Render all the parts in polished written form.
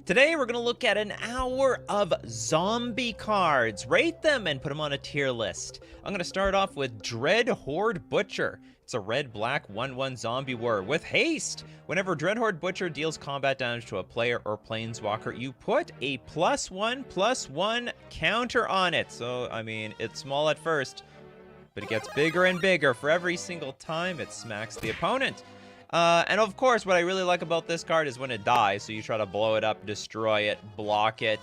Today we're going to look at an hour of zombie cards, rate them, and put them on a tier list. I'm going to start off with Dread Horde Butcher. It's a red-black 1/1 zombie warrior with haste. Whenever Dread Horde Butcher deals combat damage to a player or planeswalker, you put a +1/+1 counter on it. So, I mean, it's small at first, but it gets bigger and bigger for every single time it smacks the opponent. And of course, what I really like about this card is when it dies, so you try to blow it up, destroy it, block it.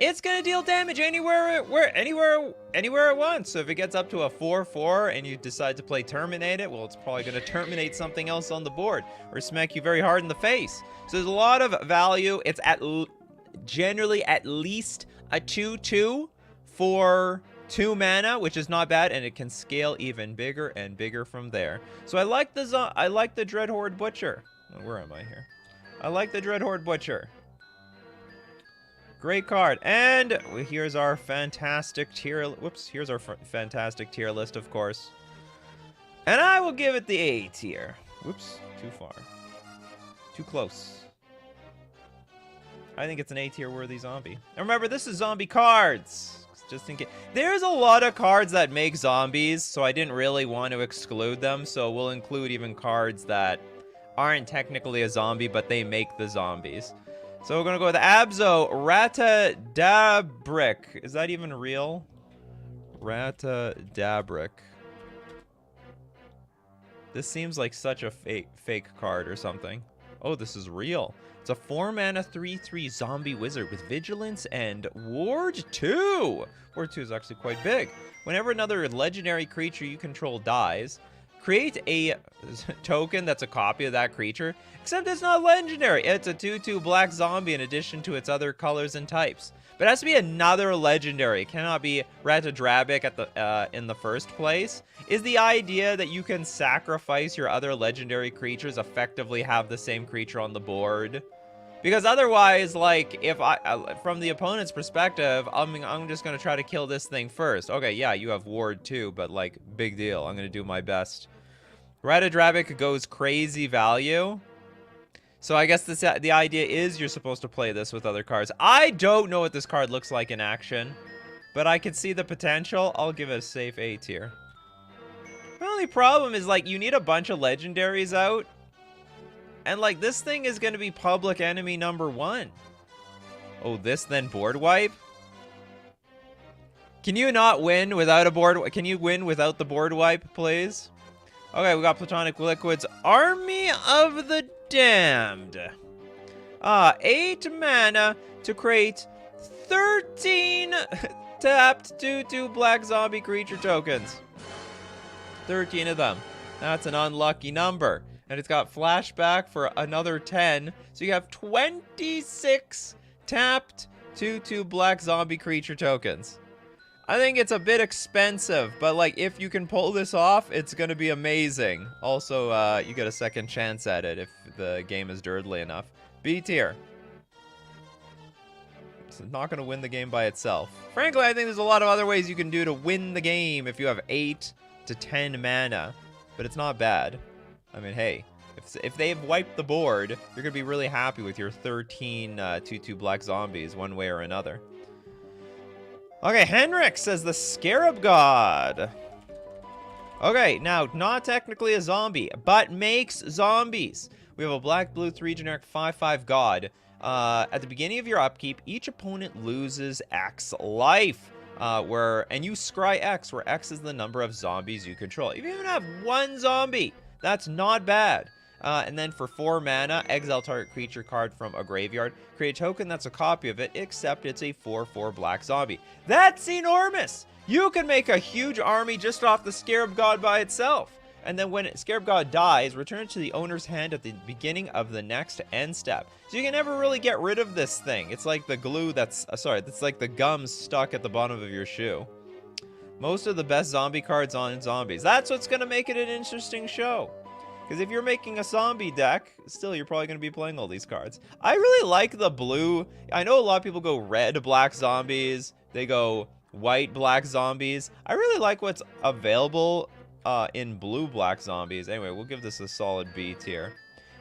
It's gonna deal damage anywhere it wants. So if it gets up to a 4/4 and you decide to play Terminate it, well, it's probably gonna terminate something else on the board or smack you very hard in the face. So there's a lot of value. It's generally at least a 2/2 for 2 mana, which is not bad, and it can scale even bigger and bigger from there. So I like the Dread Horde Butcher. Where am I here? I like the Dread Horde Butcher. Great card. And here's our fantastic tier. Whoops, here's our fantastic tier list, of course. And I will give it the A tier. Whoops, too far. Too close. I think it's an A tier worthy zombie. And remember, this is zombie cards. Just in case. There's a lot of cards that make zombies, so I didn't really want to exclude them. So we'll include even cards that aren't technically a zombie, but they make the zombies. So we're going to go with Abzo Ratadabric. Is that even real? Ratadabric. This seems like such a fake card or something. Oh, this is real. It's a 4-mana 3/3 zombie wizard with vigilance and Ward 2. Ward 2 is actually quite big. Whenever another legendary creature you control dies, create a token that's a copy of that creature, except it's not legendary. It's a 2/2 black zombie in addition to its other colors and types. But it has to be another legendary. It cannot be Ratadrabic at the in the first place. Is the idea that you can sacrifice your other legendary creatures, effectively have the same creature on the board? Because otherwise, like, if from the opponent's perspective, I'm just gonna try to kill this thing first. Okay, yeah, you have Ward 2, but like, big deal. I'm gonna do my best. Ratadrabic goes crazy value. So I guess the idea is you're supposed to play this with other cards. I don't know what this card looks like in action, but I can see the potential. I'll give it a safe A tier. The only problem is, like, you need a bunch of legendaries out. And, like, this thing is going to be public enemy #1. Oh, this then board wipe? Can you not win without a board? Can you win without the board wipe, please? Okay, we got Platonic Liquids. Army of the Damned. 8 mana to create 13 tapped 2/2 black zombie creature tokens. 13 of them. That's an unlucky number. And it's got flashback for another 10. So you have 26 tapped 2/2 black zombie creature tokens. I think it's a bit expensive, but like, if you can pull this off, it's going to be amazing. Also, you get a second chance at it if the game is dirtly enough. B tier. It's not going to win the game by itself. Frankly, I think there's a lot of other ways you can do to win the game if you have 8 to 10 mana. But it's not bad. I mean, hey, if they've wiped the board, you're going to be really happy with your 13 2/2 black zombies one way or another. Okay, Henrik says the Scarab God. Okay, now, not technically a zombie, but makes zombies. We have a black-blue 3 generic 5/5 God. At the beginning of your upkeep, each opponent loses X life. And you scry X, where X is the number of zombies you control. If you even have 1 zombie, that's not bad. And then for 4 mana, exile target creature card from a graveyard. Create a token that's a copy of it, except it's a 4/4 black zombie. That's enormous! You can make a huge army just off the Scarab God by itself. And then when Scarab God dies, return it to the owner's hand at the beginning of the next end step. So you can never really get rid of this thing. It's like the glue that's... it's like the gum stuck at the bottom of your shoe. Most of the best zombie cards on zombies. That's what's going to make it an interesting show. Because if you're making a zombie deck, still, you're probably going to be playing all these cards. I really like the blue. I know a lot of people go red black zombies. They go white black zombies. I really like what's available in blue black zombies. Anyway, we'll give this a solid B tier.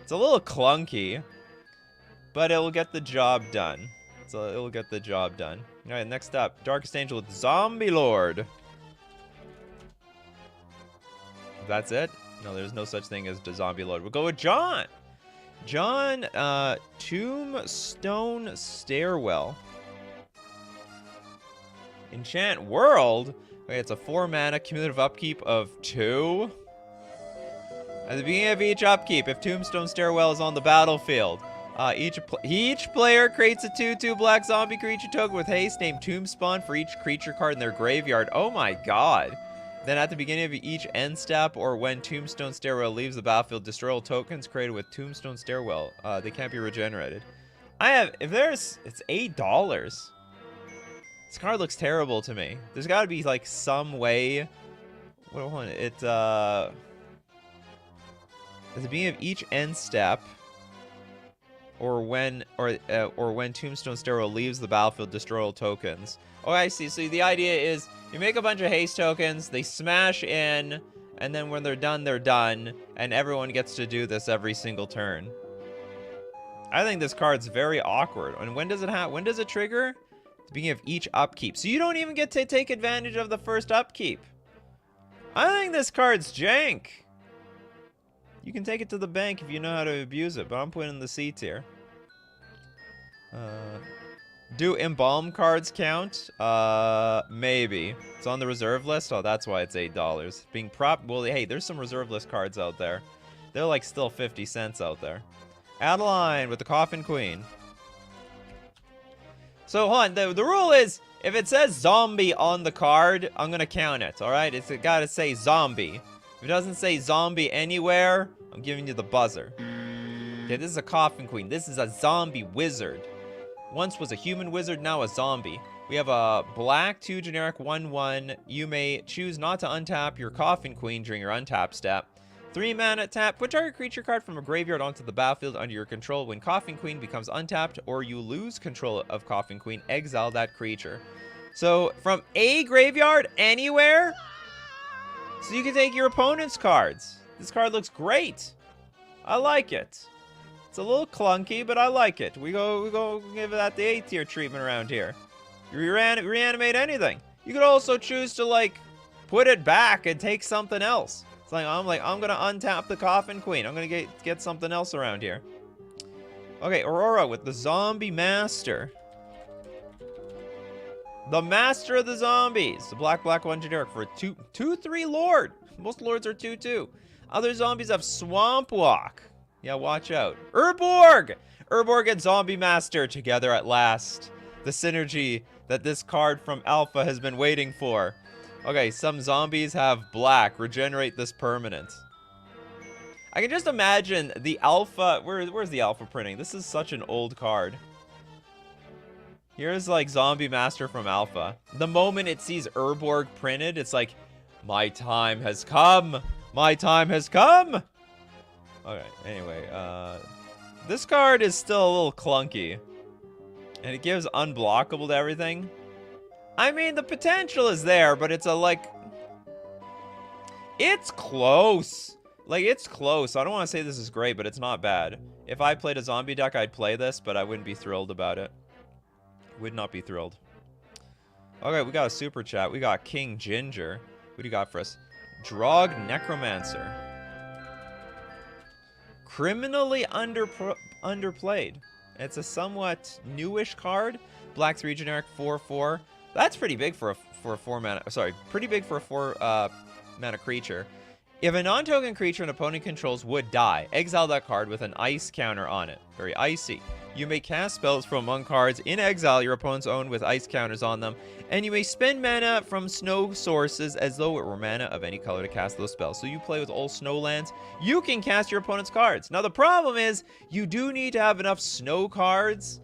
It's a little clunky. but it'll get the job done. So it'll get the job done. All right, next up, Darkest Angel with Zombie Lord. That's it? No, there's no such thing as the Zombie Lord. We'll go with John. John, Tombstone Stairwell. Enchant World? Okay, it's a 4 mana cumulative upkeep of 2. At the beginning of each upkeep, if Tombstone Stairwell is on the battlefield, each player creates a 2/2 black zombie creature token with haste named Tombspawn for each creature card in their graveyard. Oh my god. Then at the beginning of each end step or when Tombstone Stairwell leaves the battlefield, destroy all tokens created with Tombstone Stairwell. They can't be regenerated. It's $8. This card looks terrible to me. There's got to be like some way. What one? At the beginning of each end step, or when Tombstone Stairwell leaves the battlefield, destroy all tokens. Oh, I see. So the idea is you make a bunch of haste tokens, they smash in, and then when they're done, and everyone gets to do this every single turn. I think this card's very awkward. And when does it trigger? At the beginning of each upkeep. So you don't even get to take advantage of the first upkeep. I think this card's jank. You can take it to the bank if you know how to abuse it, but I'm putting in the C tier. Do embalm cards count? Maybe. It's on the reserve list? Oh, that's why it's $8. Being well, hey, there's some reserve list cards out there. They're like still 50 cents out there. Adeline with the Coffin Queen. So, hold on. The rule is, if it says zombie on the card, I'm going to count it, alright? It's got to say zombie. If it doesn't say zombie anywhere, I'm giving you the buzzer. Okay, this is a Coffin Queen. This is a zombie wizard. Once was a human wizard, now a zombie. We have a black 2 generic 1/1. You may choose not to untap your Coffin Queen during your untap step. 3 mana tap. Put target creature card from a graveyard onto the battlefield under your control. When Coffin Queen becomes untapped or you lose control of Coffin Queen, exile that creature. So from a graveyard anywhere, so you can take your opponent's cards. This card looks great. I like it. It's a little clunky, but I like it. We go give that the A tier treatment around here. You reanimate anything. You could also choose to like put it back and take something else. It's like I'm gonna untap the Coffin Queen. I'm gonna get something else around here. Okay, Aurora with the Zombie Master. The Master of the Zombies. The black 1 generic for a 2/3 Lord. Most Lords are 2/2. Other zombies have Swamp Walk. Yeah, watch out. Urborg! Urborg and Zombie Master together at last. The synergy that this card from Alpha has been waiting for. Okay, some zombies have black. Regenerate this permanent. I can just imagine the Alpha. Where's the Alpha printing? This is such an old card. Here's like Zombie Master from Alpha. The moment it sees Urborg printed, it's like, my time has come. My time has come. Okay, anyway, this card is still a little clunky. And it gives unblockable to everything. I mean, the potential is there, but it's it's close. Like, it's close. I don't want to say this is great, but it's not bad. If I played a zombie deck, I'd play this, but I wouldn't be thrilled about it. Would not be thrilled. Okay, we got a super chat. We got King Ginger. What do you got for us? Drog Necromancer. Criminally underplayed. It's a somewhat newish card. Black 3 generic 4/4. That's pretty big for a 4 mana. Sorry, pretty big for a 4 mana creature. If a non-token creature an opponent controls would die, exile that card with an ice counter on it. Very icy. You may cast spells from among cards in exile your opponent's own with ice counters on them, and you may spend mana from snow sources as though it were mana of any color to cast those spells. So you play with all snow lands, you can cast your opponent's cards. Now the problem is, you do need to have enough snow cards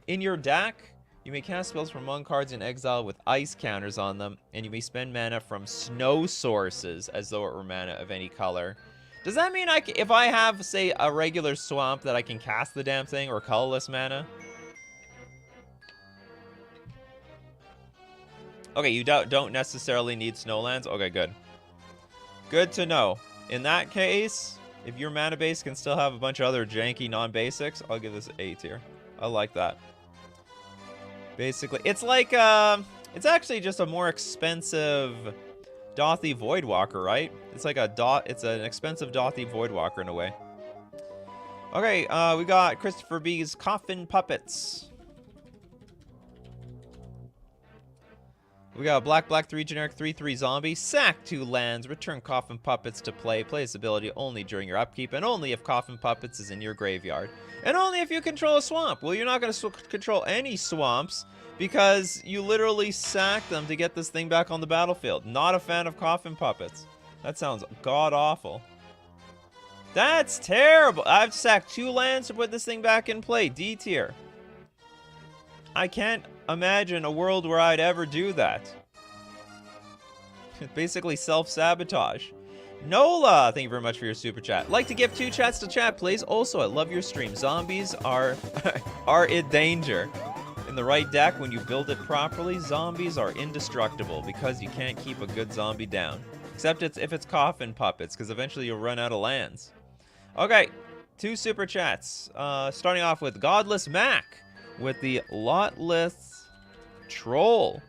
in your deck. You may cast spells from among cards in exile with ice counters on them, and you may spend mana from snow sources as though it were mana of any color. Does that mean if I have, say, a regular swamp that I can cast the damn thing, or colorless mana? Okay, you don't necessarily need snowlands? Okay, good. Good to know. In that case, If your mana base can still have a bunch of other janky non-basics, I'll give this A tier. I like that. Basically, it's like, it's actually just a more expensive Dothy Voidwalker, right? It's like it's an expensive Dothy Voidwalker in a way. Okay, we got Christopher B's Coffin Puppets. We got black 3 generic 3/3 zombie. Sack 2 lands. Return Coffin Puppets to play. Play this ability only during your upkeep, and only if Coffin Puppets is in your graveyard. And only if you control a swamp. Well, you're not going to control any swamps because you literally sack them to get this thing back on the battlefield. Not a fan of Coffin Puppets. That sounds god-awful. That's terrible. I've sacked 2 lands to put this thing back in play. D tier. I can't imagine a world where I'd ever do that. Basically self-sabotage. Nola, thank you very much for your super chat. Like to give 2 chats to chat, please. Also, I love your stream. Zombies are in danger. In the right deck, when you build it properly, zombies are indestructible because you can't keep a good zombie down. Except if it's Coffin Puppets, because eventually you'll run out of lands. Okay, 2 super chats. Starting off with Godless Mac with the Lotless Troll.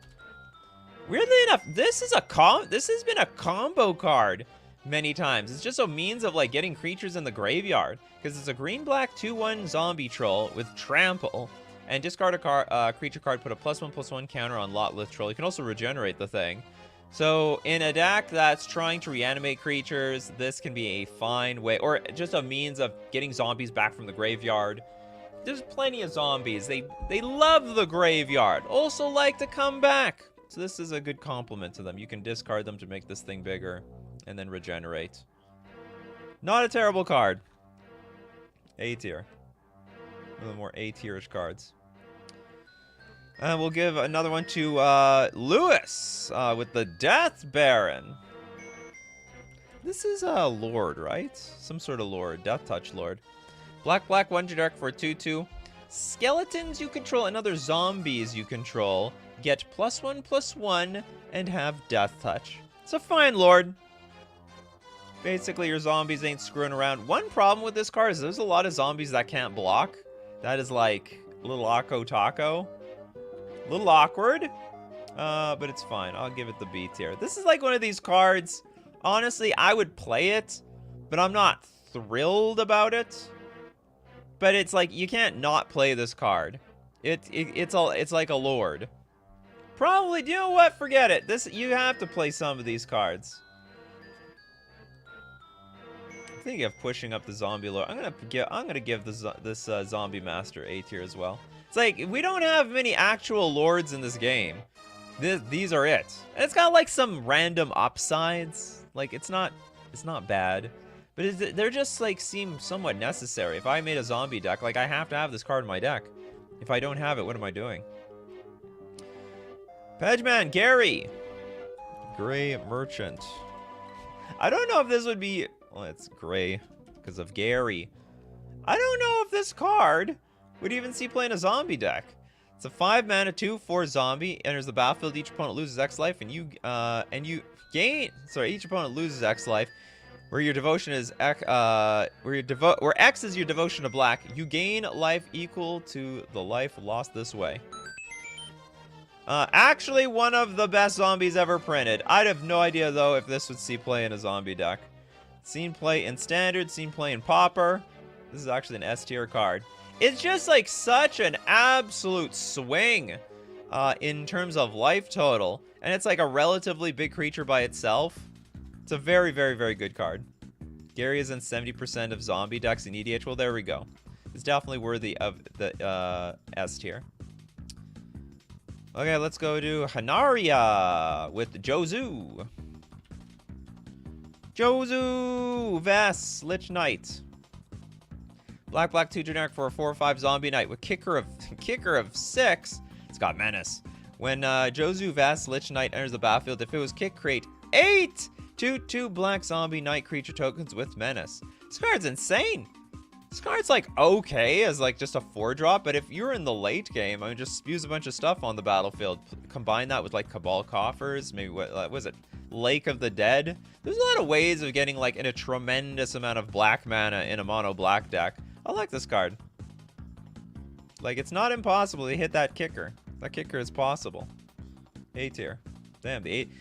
Weirdly enough, this has been a combo card many times. It's just a means of like getting creatures in the graveyard, because it's a green-black 2/1 zombie troll with trample, and discard a creature card, put a +1/+1 counter on Lotless Troll. You can also regenerate the thing. So in a deck that's trying to reanimate creatures, this can be a fine way, or just a means of getting zombies back from the graveyard. There's plenty of zombies. They love the graveyard. Also like to come back. So this is a good compliment to them. You can discard them to make this thing bigger and then regenerate. Not a terrible card. A tier. One of the more A tierish cards. And we'll give another one to Lewis with the Death Baron. This is a Lord, right? Some sort of Lord. Death Touch Lord. Black 1 generic for 2/2. Skeletons you control and other zombies you control get +1/+1 and have Death Touch. It's a fine Lord. Basically, your zombies ain't screwing around. One problem with this card is there's a lot of zombies that can't block. That is like a little Akko Taco. A little awkward, but it's fine. I'll give it the B tier. This is like one of these cards. Honestly, I would play it, but I'm not thrilled about it. But it's like you can't not play this card. It's like a Lord. Probably, you know what? Forget it. You have to play some of these cards. I think of pushing up the zombie Lord. I'm gonna give this zombie master A tier as well. It's like we don't have many actual lords in this game. These are it. And it's got like some random upsides. Like it's not bad, but they're just like seem somewhat necessary. If I made a zombie deck, like I have to have this card in my deck. If I don't have it, what am I doing? Pedgeman Gary, Gray Merchant. I don't know if this would be. Well, it's gray because of Gary. I don't know if this card would even see play in a zombie deck. It's a 5 mana 2/4 zombie. Enters the battlefield. Each opponent loses X life, and you gain. Sorry, each opponent loses X life. Where your devotion is where X is your devotion to black. You gain life equal to the life lost this way. Actually, one of the best zombies ever printed. I'd have no idea though if this would see play in a zombie deck. Seen play in standard. Seen play in pauper. This is actually an S tier card. It's just like such an absolute swing in terms of life total. And it's like a relatively big creature by itself. It's a very, very, very good card. Gary is in 70% of zombie decks in EDH. Well, there we go. It's definitely worthy of the S tier. Okay, let's go to Hanaria with Jozu. Jozu Vess Lich Knight. Black 2 generic for a 4/5 zombie knight with kicker of 6. It's got menace. When Jozu Vast Lich Knight enters the battlefield, if it was kick, create 8 2/2 black zombie knight creature tokens with menace. This card's insane. This card's like okay as like just a 4-drop, but if you're in the late game, I mean, just spews a bunch of stuff on the battlefield. Combine that with like Cabal Coffers, maybe what was it? Lake of the Dead. There's a lot of ways of getting like in a tremendous amount of black mana in a mono black deck. I like this card. Like, it's not impossible to hit that kicker. That kicker is possible. A tier. Damn, the 8.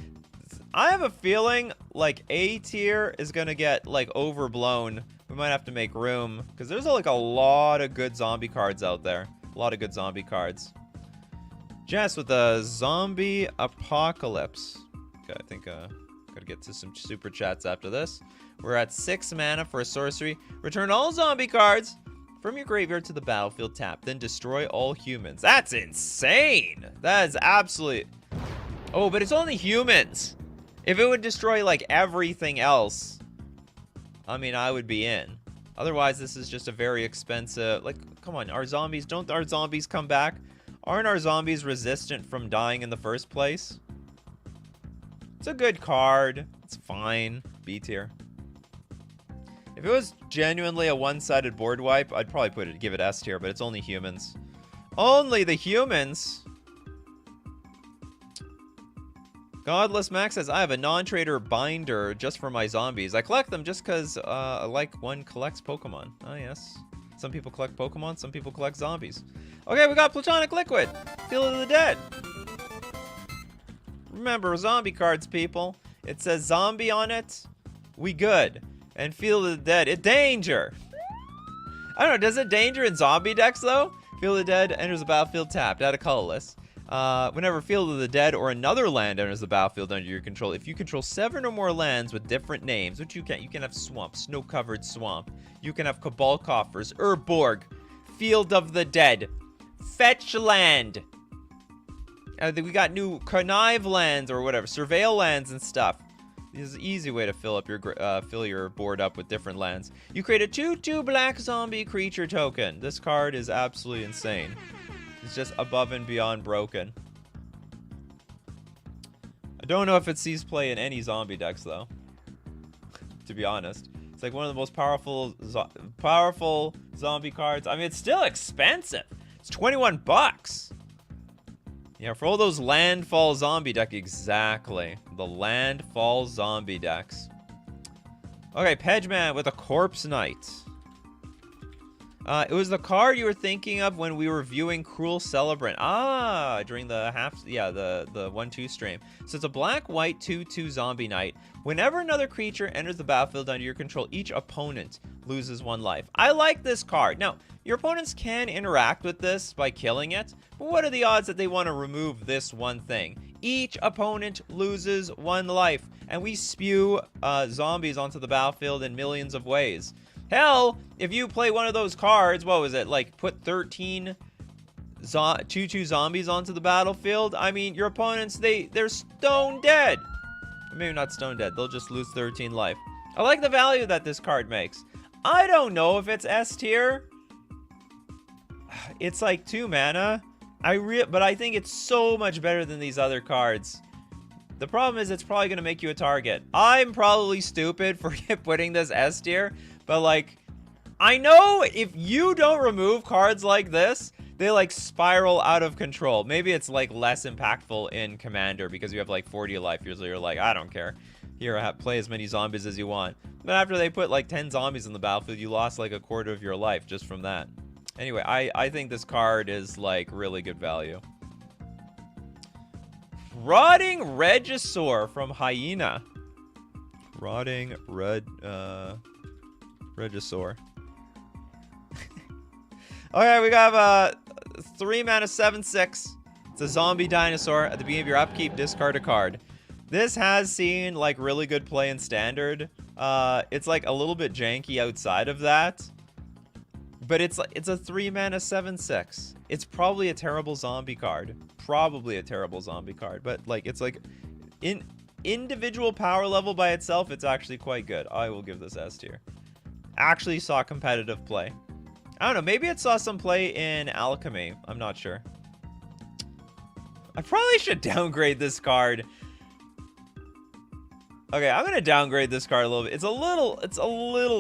I have a feeling like A tier is gonna get like overblown. We might have to make room because there's like a lot of good zombie cards out there. A lot of good zombie cards. Jess with the zombie apocalypse. Okay, I think gotta get to some super chats after this. We're at 6 mana for a sorcery. Return all zombie cards from your graveyard to the battlefield tap. Then destroy all humans. That's insane. That is absolutely. Oh, but it's only humans. If it would destroy like everything else, I mean, I would be in. Otherwise, this is just a very expensive... Like, come on, don't our zombies come back? Aren't our zombies resistant from dying in the first place? It's a good card. It's fine. B tier. If it was genuinely a one-sided board wipe, I'd probably give it S tier, but it's only humans. Only the humans? Godless Max says, I have a non-trader binder just for my zombies. I collect them just because I like one collects Pokemon. Oh, yes. Some people collect Pokemon, some people collect zombies. Okay, we got Platonic Liquid. Field of the Dead. Remember, zombie cards, people. It says zombie on it. We good. And Field of the Dead. It danger. I don't know, does it danger in zombie decks, though? Field of the Dead enters the battlefield tapped. Add a colorless. Whenever Field of the Dead or another land enters the battlefield under your control, if you control 7 or more lands with different names, which you can have Swamp, Snow-Covered Swamp, you can have Cabal Coffers, Urborg, Field of the Dead, Fetch Land. We got new Connive lands or whatever, Surveil lands and stuff. This is an easy way to fill your board up with different lands. You create a 2/2 black zombie creature token. This card is absolutely insane. It's just above and beyond broken. I don't know if it sees play in any zombie decks, though. To be honest. It's like one of the most powerful zombie cards. I mean, it's still expensive. It's 21 bucks. Yeah, for all those landfall zombie deck. Exactly. The landfall zombie decks. Okay, Pedgeman with a Corpse Knight. It was the card you were thinking of when we were viewing Cruel Celebrant. Ah, during the the 1/2 stream. So it's a black-white 2/2 zombie knight. Whenever another creature enters the battlefield under your control, each opponent loses 1 life. I like this card. Now, your opponents can interact with this by killing it, but what are the odds that they want to remove this one thing? Each opponent loses 1 life, and we spew zombies onto the battlefield in millions of ways. Hell, if you play one of those cards, what was it, like put 13 2/2 zombies onto the battlefield? I mean, your opponents, they're stone dead. Maybe not stone dead, they'll just lose 13 life. I like the value that this card makes. I don't know if it's S tier. It's like 2 mana. But I think it's so much better than these other cards. The problem is it's probably going to make you a target. I'm probably stupid for putting this S tier. But, like, I know if you don't remove cards like this, they, like, spiral out of control. Maybe it's, like, less impactful in Commander because you have, like, 40 life. Usually you're like, I don't care. Here, play as many zombies as you want. But after they put, like, 10 zombies in the battlefield, you lost, like, a quarter of your life just from that. Anyway, I think this card is, like, really good value. Rotting Regisaur from Hyena. Rotting Regisaur. Okay, we got 3 mana 7/6. It's a zombie dinosaur. At the beginning of your upkeep, discard a card. This has seen like really good play in standard. It's like a little bit janky outside of that. But it's a 3 mana 7/6. It's probably a terrible zombie card. Probably a terrible zombie card. But like it's like in individual power level by itself, it's actually quite good. I will give this S tier. Actually saw competitive play. I don't know, maybe it saw some play in Alchemy. I'm not sure. I probably should downgrade this card. Okay, I'm gonna downgrade this card a little bit. It's a little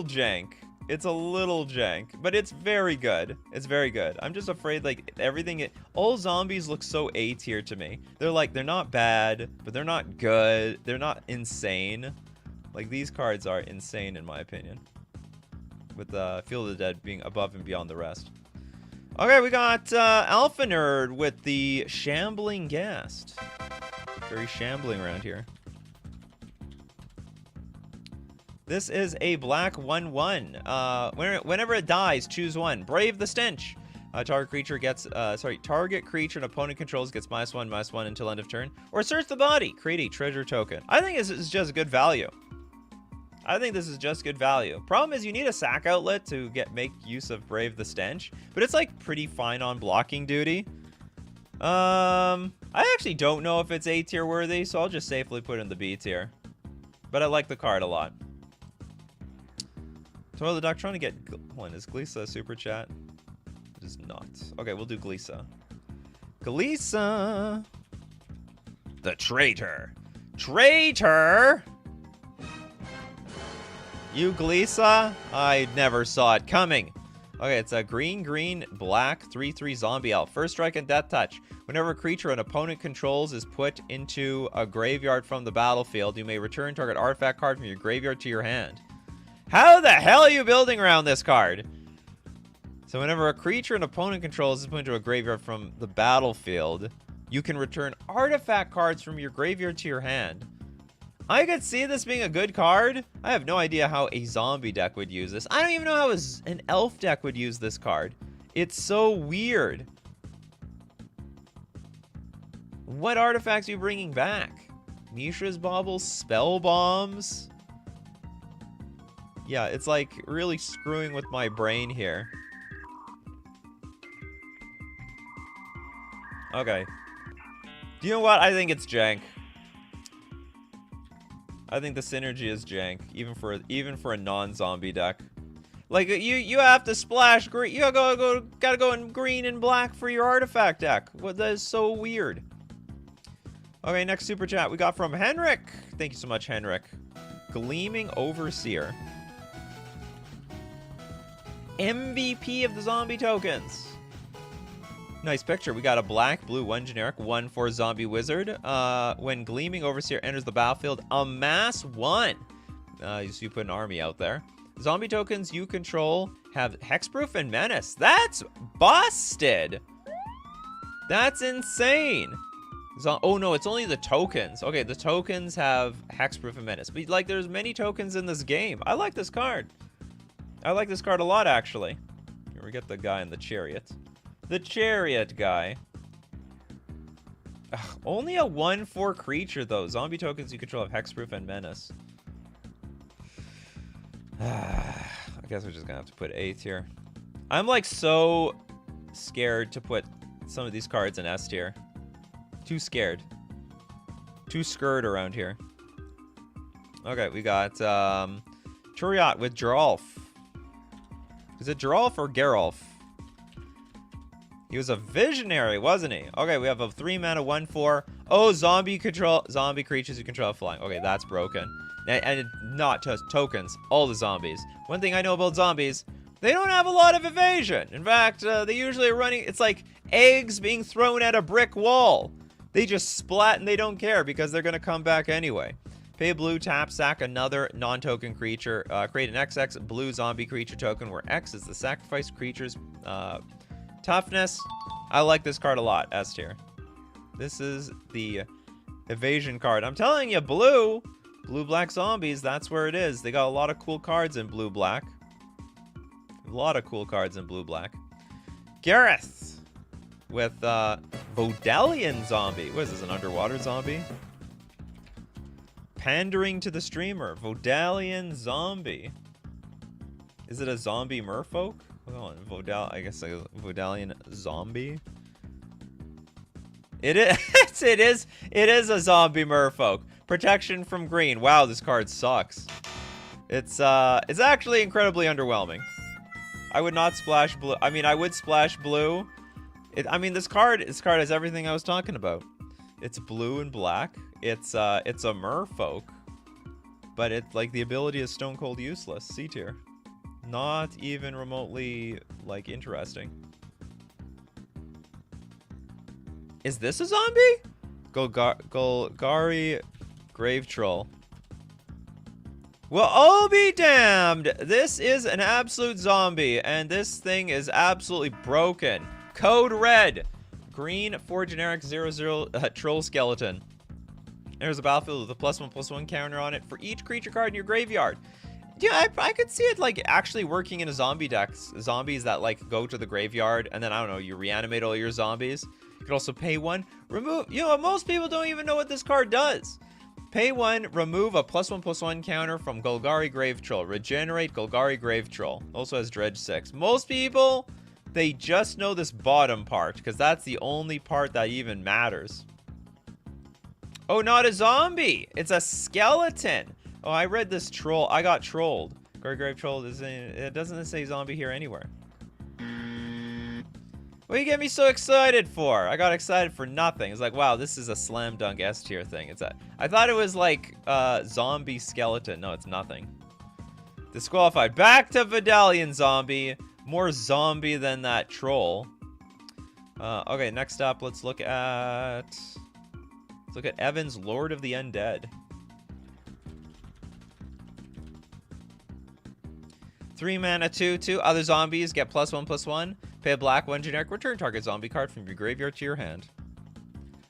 jank. It's a little jank, but it's very good. It's very good. I'm just afraid, like, everything... all zombies look so A tier to me. They're, like, they're not bad, but they're not good. They're not insane. Like, these cards are insane, in my opinion. With Field of the Dead being above and beyond the rest. Okay, we got Alpha Nerd with the Shambling Guest. Very shambling around here. This is a black 1/1. Whenever it dies, choose one. Brave the Stench. Target creature and opponent controls gets -1/-1 until end of turn. Or search the body. Create a treasure token. I think this is just good value. I think this is just good value. Problem is you need a sack outlet to make use of Brave the Stench. But it's like pretty fine on blocking duty. I actually don't know if it's A tier worthy, so I'll just safely put it in the B tier. But I like the card a lot. Toilet Duck trying to get... One, is Gleesa super chat? It is not. Okay, we'll do Gleesa. Gleesa! The traitor! Traitor! You Gleesa? I never saw it coming. Okay, it's a green, black, 3/3 zombie elf. First strike and death touch. Whenever a creature an opponent controls is put into a graveyard from the battlefield, you may return target artifact card from your graveyard to your hand. How the hell are you building around this card? So whenever a creature an opponent controls is put into a graveyard from the battlefield, you can return artifact cards from your graveyard to your hand. I could see this being a good card. I have no idea how a zombie deck would use this. I don't even know how an elf deck would use this card. It's so weird. What artifacts are you bringing back? Mishra's Baubles? Spell Bombs? Yeah, it's like really screwing with my brain here. Okay. Do you know what? I think it's jank. I think the synergy is jank, even for a non-zombie deck. Like you have to splash green. You gotta go in green and black for your artifact deck. What? That is so weird. Okay, next super chat we got from Henrik. Thank you so much, Henrik. Gleaming Overseer. MVP of the zombie tokens. Nice picture. We got a black, blue, 1 generic, 1 for zombie wizard. When Gleaming Overseer enters the battlefield, amass 1. So you put an army out there. Zombie tokens you control have hexproof and menace. That's busted. That's insane. Oh no, it's only the tokens. Okay, the tokens have hexproof and menace. But like, there's many tokens in this game. I like this card. I like this card a lot, actually. Here we get the guy in the chariot. The chariot guy. Ugh, only a 1/4 creature, though. Zombie tokens you control have hexproof and menace. I guess we're just gonna have to put 8 here. I'm like so scared to put some of these cards in S tier. Too scared. Too scared around here. Okay, we got Turiat with Geralf. Is it Geralf or Geralf? He was a visionary, wasn't he? Okay, we have a 3 mana 1/4. Oh, zombie creatures you control flying. Okay, that's broken. And not just tokens, all the zombies. One thing I know about zombies, they don't have a lot of evasion. In fact, they usually are running, it's like eggs being thrown at a brick wall. They just splat and they don't care because they're gonna come back anyway. Pay blue, tap, sack another non-token creature. Create an XX blue zombie creature token where X is the sacrifice creature's toughness. I like this card a lot, S tier. This is the evasion card. I'm telling you, blue-black zombies, that's where it is. They got a lot of cool cards in blue-black. A lot of cool cards in blue-black. Gareth with Vodalian zombie. What is this, an underwater zombie? Pandering to the streamer. Vodalian zombie. Is it a zombie merfolk? Hold on, I guess a Vodalian zombie. It is. It is a zombie merfolk. Protection from green. Wow, this card sucks. It's actually incredibly underwhelming. I would not splash blue. I mean, I would splash blue. I mean, this card has everything I was talking about. It's blue and black. It's a merfolk, but it's like the ability is stone cold useless. C tier. not even remotely, like, interesting. Is this a zombie? Golgari Grave Troll. Well, I'll be damned. This is an absolute zombie, and this thing is absolutely broken. Code red. Green for generic 0/0 troll skeleton. There's a battlefield with a +1/+1 counter on it for each creature card in your graveyard. Yeah, I could see it, like, actually working in a zombie deck. Zombies that, like, go to the graveyard, and then, I don't know, you reanimate all your zombies. You could also pay 1, remove... You know, most people don't even know what this card does. Pay 1, remove a +1/+1 counter from Golgari Grave Troll. Regenerate Golgari Grave Troll. Also has Dredge 6. Most people, they just know this bottom part, because that's the only part that even matters. Oh, not a zombie! It's a skeleton! Oh, I read this troll. I got trolled. Grave Troll, it doesn't say zombie here anywhere. What do you get me so excited for? I got excited for nothing. It's like, wow, this is a slam dunk S tier thing. I thought it was like zombie skeleton. No, it's nothing. Disqualified. Back to Vidalian zombie. More zombie than that troll. Okay, next up, let's look at Evan's Lord of the Undead. 3 mana, 2/2. Other zombies get +1/+1. Pay a black, 1 generic. Return target zombie card from your graveyard to your hand.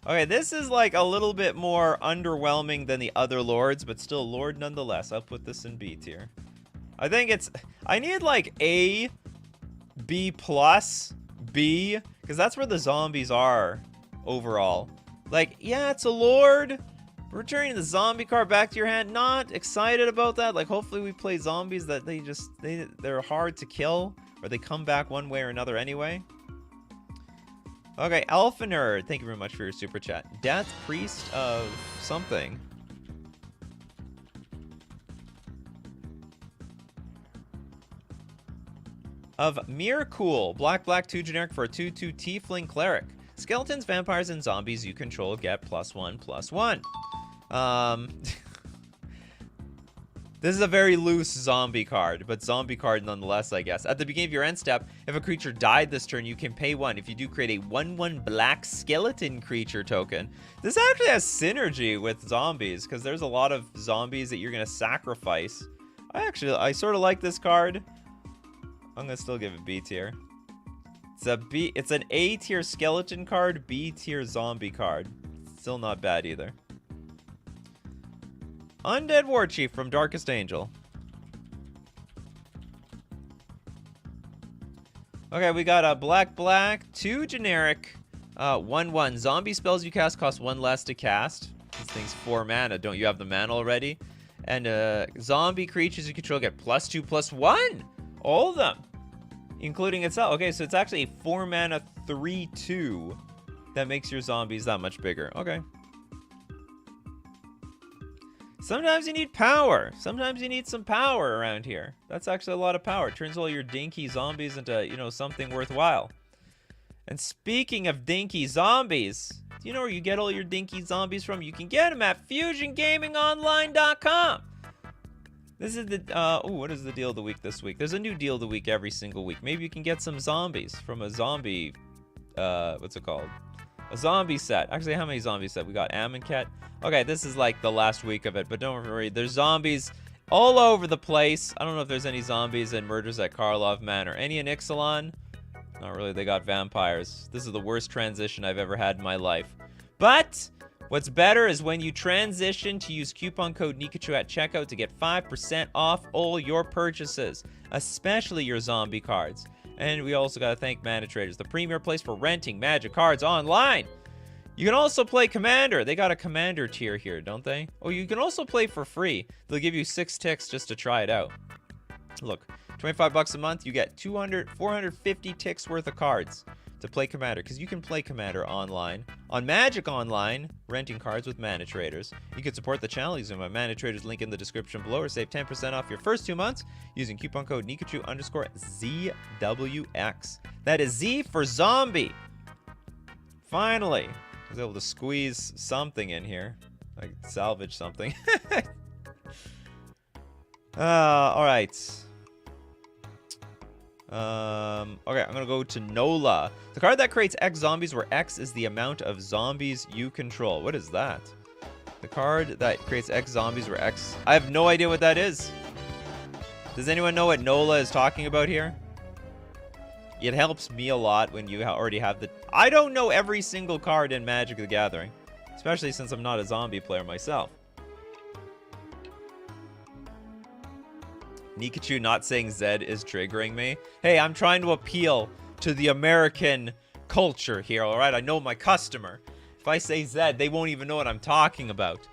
Okay, this is like a little bit more underwhelming than the other lords, but still lord nonetheless. I'll put this in B tier. I think it's... I need like A, B+, B, because that's where the zombies are overall. Like, yeah, it's a lord. Returning the zombie card back to your hand, not excited about that. Like, hopefully we play zombies that they're hard to kill, or they come back one way or another anyway. Okay, Alpha Nerd, thank you very much for your super chat. Death Priest of something. Of Mircool, black 2 generic for a 2/2 Tiefling Cleric. Skeletons, vampires, and zombies you control get +1/+1. This is a very loose zombie card, but zombie card nonetheless, I guess. At the beginning of your end step, if a creature died this turn, you can pay 1. If you do, create a 1/1 black skeleton creature token. This actually has synergy with zombies, because there's a lot of zombies that you're going to sacrifice. I sort of like this card. I'm going to still give it B tier. It's an A tier skeleton card, B tier zombie card. Still not bad either. Undead War Chief from Darkest Angel. Okay, we got a black 2 generic 1/1 zombie spells you cast cost 1 less to cast. This thing's 4 mana. Don't you have the mana already? And zombie creatures you control get +2/+1. All of them, including itself. Okay, so it's actually a 4 mana 3/2 that makes your zombies that much bigger. Okay. Sometimes you need power. Sometimes you need some power around here. That's actually a lot of power. It turns all your dinky zombies into, you know, something worthwhile. And speaking of dinky zombies, do you know where you get all your dinky zombies from? You can get them at FusionGamingOnline.com. This is the, what is the deal of the week this week? There's a new deal of the week every single week. Maybe you can get some zombies from a zombie, what's it called? A zombie set. Actually, how many zombies set? We got Amonkhet. Okay, this is like the last week of it, but don't worry. There's zombies all over the place. I don't know if there's any zombies in Murders at Karlov Manor. Any in Ixalan? Not really. They got vampires. This is the worst transition I've ever had in my life. But what's better is when you transition to use coupon code Nikachu at checkout to get 5% off all your purchases, especially your zombie cards. And we also got to thank Mana Traders, the premier place for renting Magic cards online. You can also play Commander. They got a Commander tier here, don't they? Oh, you can also play for free. They'll give you 6 ticks just to try it out. Look, 25 bucks a month, you get 450 ticks worth of cards to play Commander, because you can play Commander online on Magic Online, renting cards with Mana Traders. You can support the channel using my Mana Traders link in the description below, or save 10% off your first 2 months using coupon code Nikachu_ZWX. That is Z for zombie. Finally, I was able to squeeze something in here, like salvage something. All right. Okay, I'm gonna go to Nola. The card that creates X zombies where X is the amount of zombies you control. What is that? The card that creates X zombies where X... I have no idea what that is. Does anyone know what Nola is talking about here? It helps me a lot when you already have the... I don't know every single card in Magic the Gathering. Especially since I'm not a zombie player myself. Nikachu not saying Zed is triggering me. Hey, I'm trying to appeal to the American culture here, alright? I know my customer. If I say Zed, they won't even know what I'm talking about.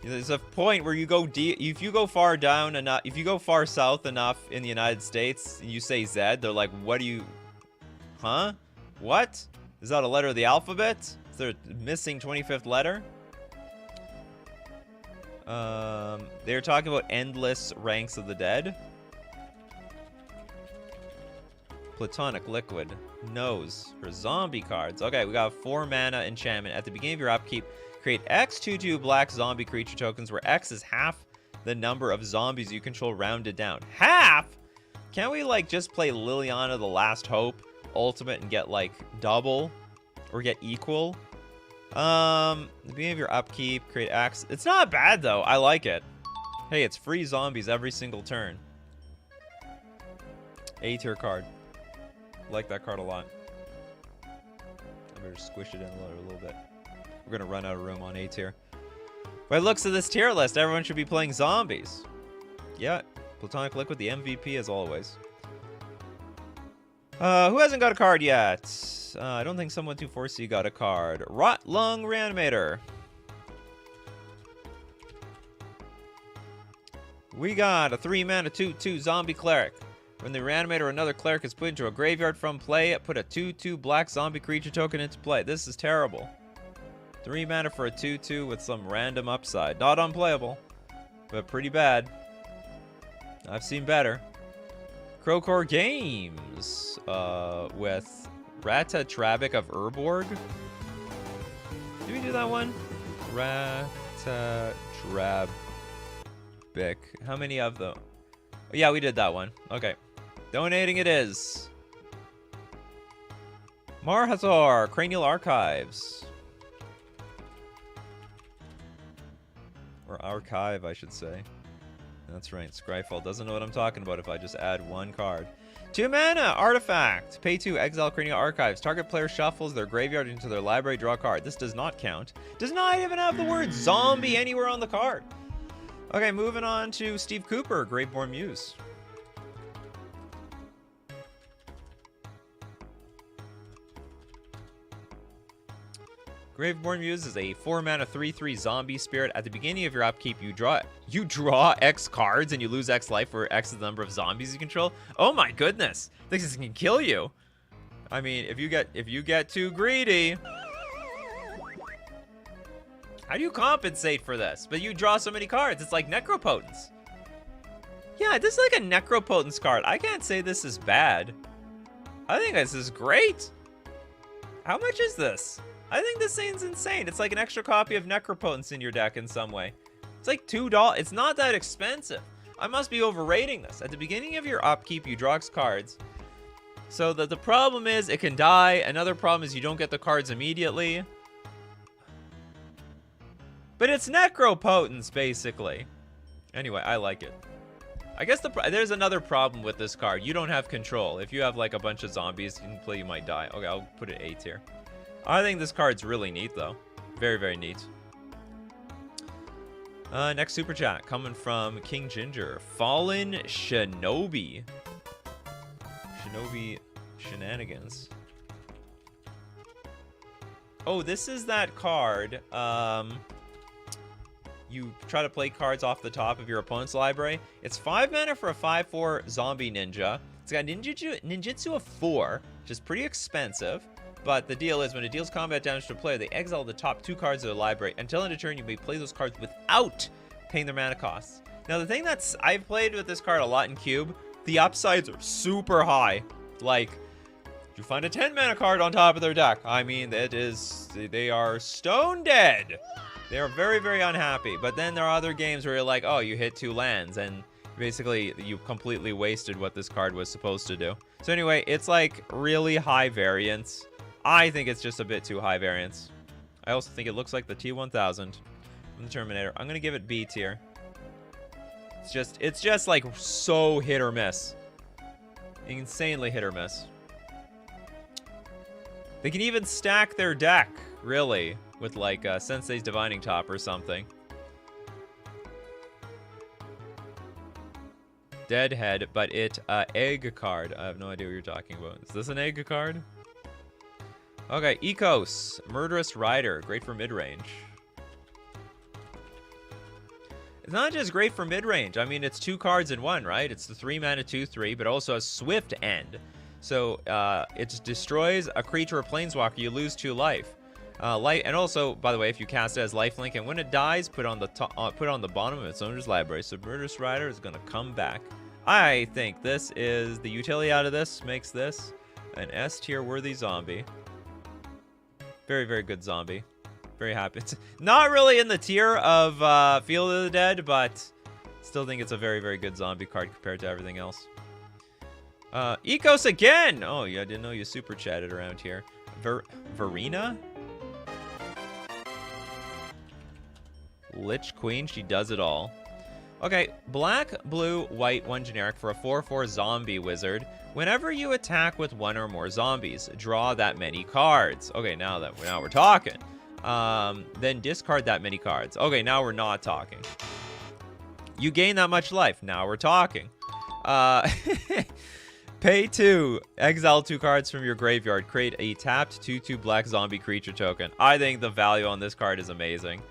There's a point where you go deep. If you go far down enough, if you go far south enough in the United States, and you say Zed, they're like, what do you... Huh? What? Is that a letter of the alphabet? Is there a missing 25th letter? They're talking about endless ranks of the dead. Platonic liquid. Nose. For zombie cards. Okay, we got 4 mana enchantment. At the beginning of your upkeep, create X 2/2 black zombie creature tokens where X is half the number of zombies you control rounded down. Half? Can't we, like, just play Liliana the Last Hope Ultimate and get, like, double? Or get equal? The beginning of your upkeep, create X. It's not bad, though. I like it. Hey, it's free zombies every single turn. A tier card. Like that card a lot. I better squish it in a little bit. We're gonna run out of room on A tier. By the looks of this tier list, everyone should be playing zombies. Yeah, Platonic Liquid, the MVP as always. Who hasn't got a card yet? I don't think someone 2-4C got a card. Rot Lung Reanimator. We got a 3-mana 2/2 zombie cleric. When the reanimator or another cleric is put into a graveyard from play, put a 2/2 black zombie creature token into play. This is terrible. 3 mana for a 2/2 with some random upside. Not unplayable, but pretty bad. I've seen better. Crowcore Games with Rata Trabic of Urborg. Did we do that one? Rata Trabic. How many of them? Yeah, we did that one. Okay. Donating it is. Marhathor, Cranial Archives. Or Archive, I should say. That's right, Scryfall doesn't know what I'm talking about if I just add 1 card. 2 mana, Artifact. Pay 2, exile Cranial Archives. Target player shuffles their graveyard into their library, draw a card. This does not count. Does not even have the word zombie anywhere on the card. Okay, moving on to Steve Cooper, Graveborn Muse. Graveborn Muse is a 4-mana 3/3 zombie spirit. At the beginning of your upkeep, you draw X cards and you lose X life, where X is the number of zombies you control. Oh my goodness, this can kill you. I mean, if you get too greedy, how do you compensate for this? But you draw so many cards. It's like Necropotence. Yeah, this is like a Necropotence card. I can't say this is bad. I think this is great. How much is this? I think this thing's insane. It's like an extra copy of Necropotence in your deck in some way. It's like $2. It's not that expensive. I must be overrating this. At the beginning of your upkeep, you draw X cards. So the problem is it can die. Another problem is you don't get the cards immediately. But it's Necropotence, basically. Anyway, I like it. I guess there's another problem with this card. You don't have control. If you have like a bunch of zombies in play, you might die. Okay, I'll put it A tier. I think this card's really neat, though. Very, very neat. Next super chat coming from King Ginger. Fallen Shinobi. Shinobi Shenanigans. Oh, this is that card. You try to play cards off the top of your opponent's library. It's 5 mana for a 5/4 zombie ninja. It's got ninjutsu of 4, which is pretty expensive. But the deal is when it deals combat damage to a player, they exile the top 2 cards of their library. Until end of turn, you may play those cards without paying their mana costs. Now, the thing I've played with this card a lot in Cube, the upsides are super high. Like, you find a 10 mana card on top of their deck. I mean, they are stone dead. They are very, very unhappy. But then there are other games where you're like, oh, you hit 2 lands and Basically, you completely wasted what this card was supposed to do. So anyway, it's like really high variance. I think it's just a bit too high variance. I also think it looks like the T-1000 from the Terminator. I'm gonna give it B tier. It's just like so hit or miss. Insanely hit or miss. They can even stack their deck, really, with like Sensei's Divining Top or something. Deadhead, but it egg card. I have no idea what you're talking about. Is this an egg card? Okay, Ecos, Murderous Rider, great for mid-range. It's not just great for mid-range. I mean, it's 2 cards in 1, right? It's the 3-mana 2/3, but also a Swift End. So it destroys a creature or planeswalker. You lose 2 life. And also, by the way, if you cast it as lifelink, and when it dies, put on the bottom of its owner's library. So Murderous Rider is gonna come back. I think this is the utility out of this makes this an S tier worthy zombie. Very, very good zombie. Very happy. It's not really in the tier of Field of the Dead, but still think it's a very, very good zombie card compared to everything else. Ecos again! Oh, yeah, I didn't know you super chatted around here. Verena? Lich Queen, she does it all. Okay, black, blue, white, 1 generic for a 4/4 zombie wizard. Whenever you attack with 1 or more zombies, draw that many cards. Okay, now we're talking. Then discard that many cards. Okay, now we're not talking. You gain that much life. Now we're talking. Pay 2. Exile 2 cards from your graveyard. Create a tapped 2/2 black zombie creature token. I think the value on this card is amazing.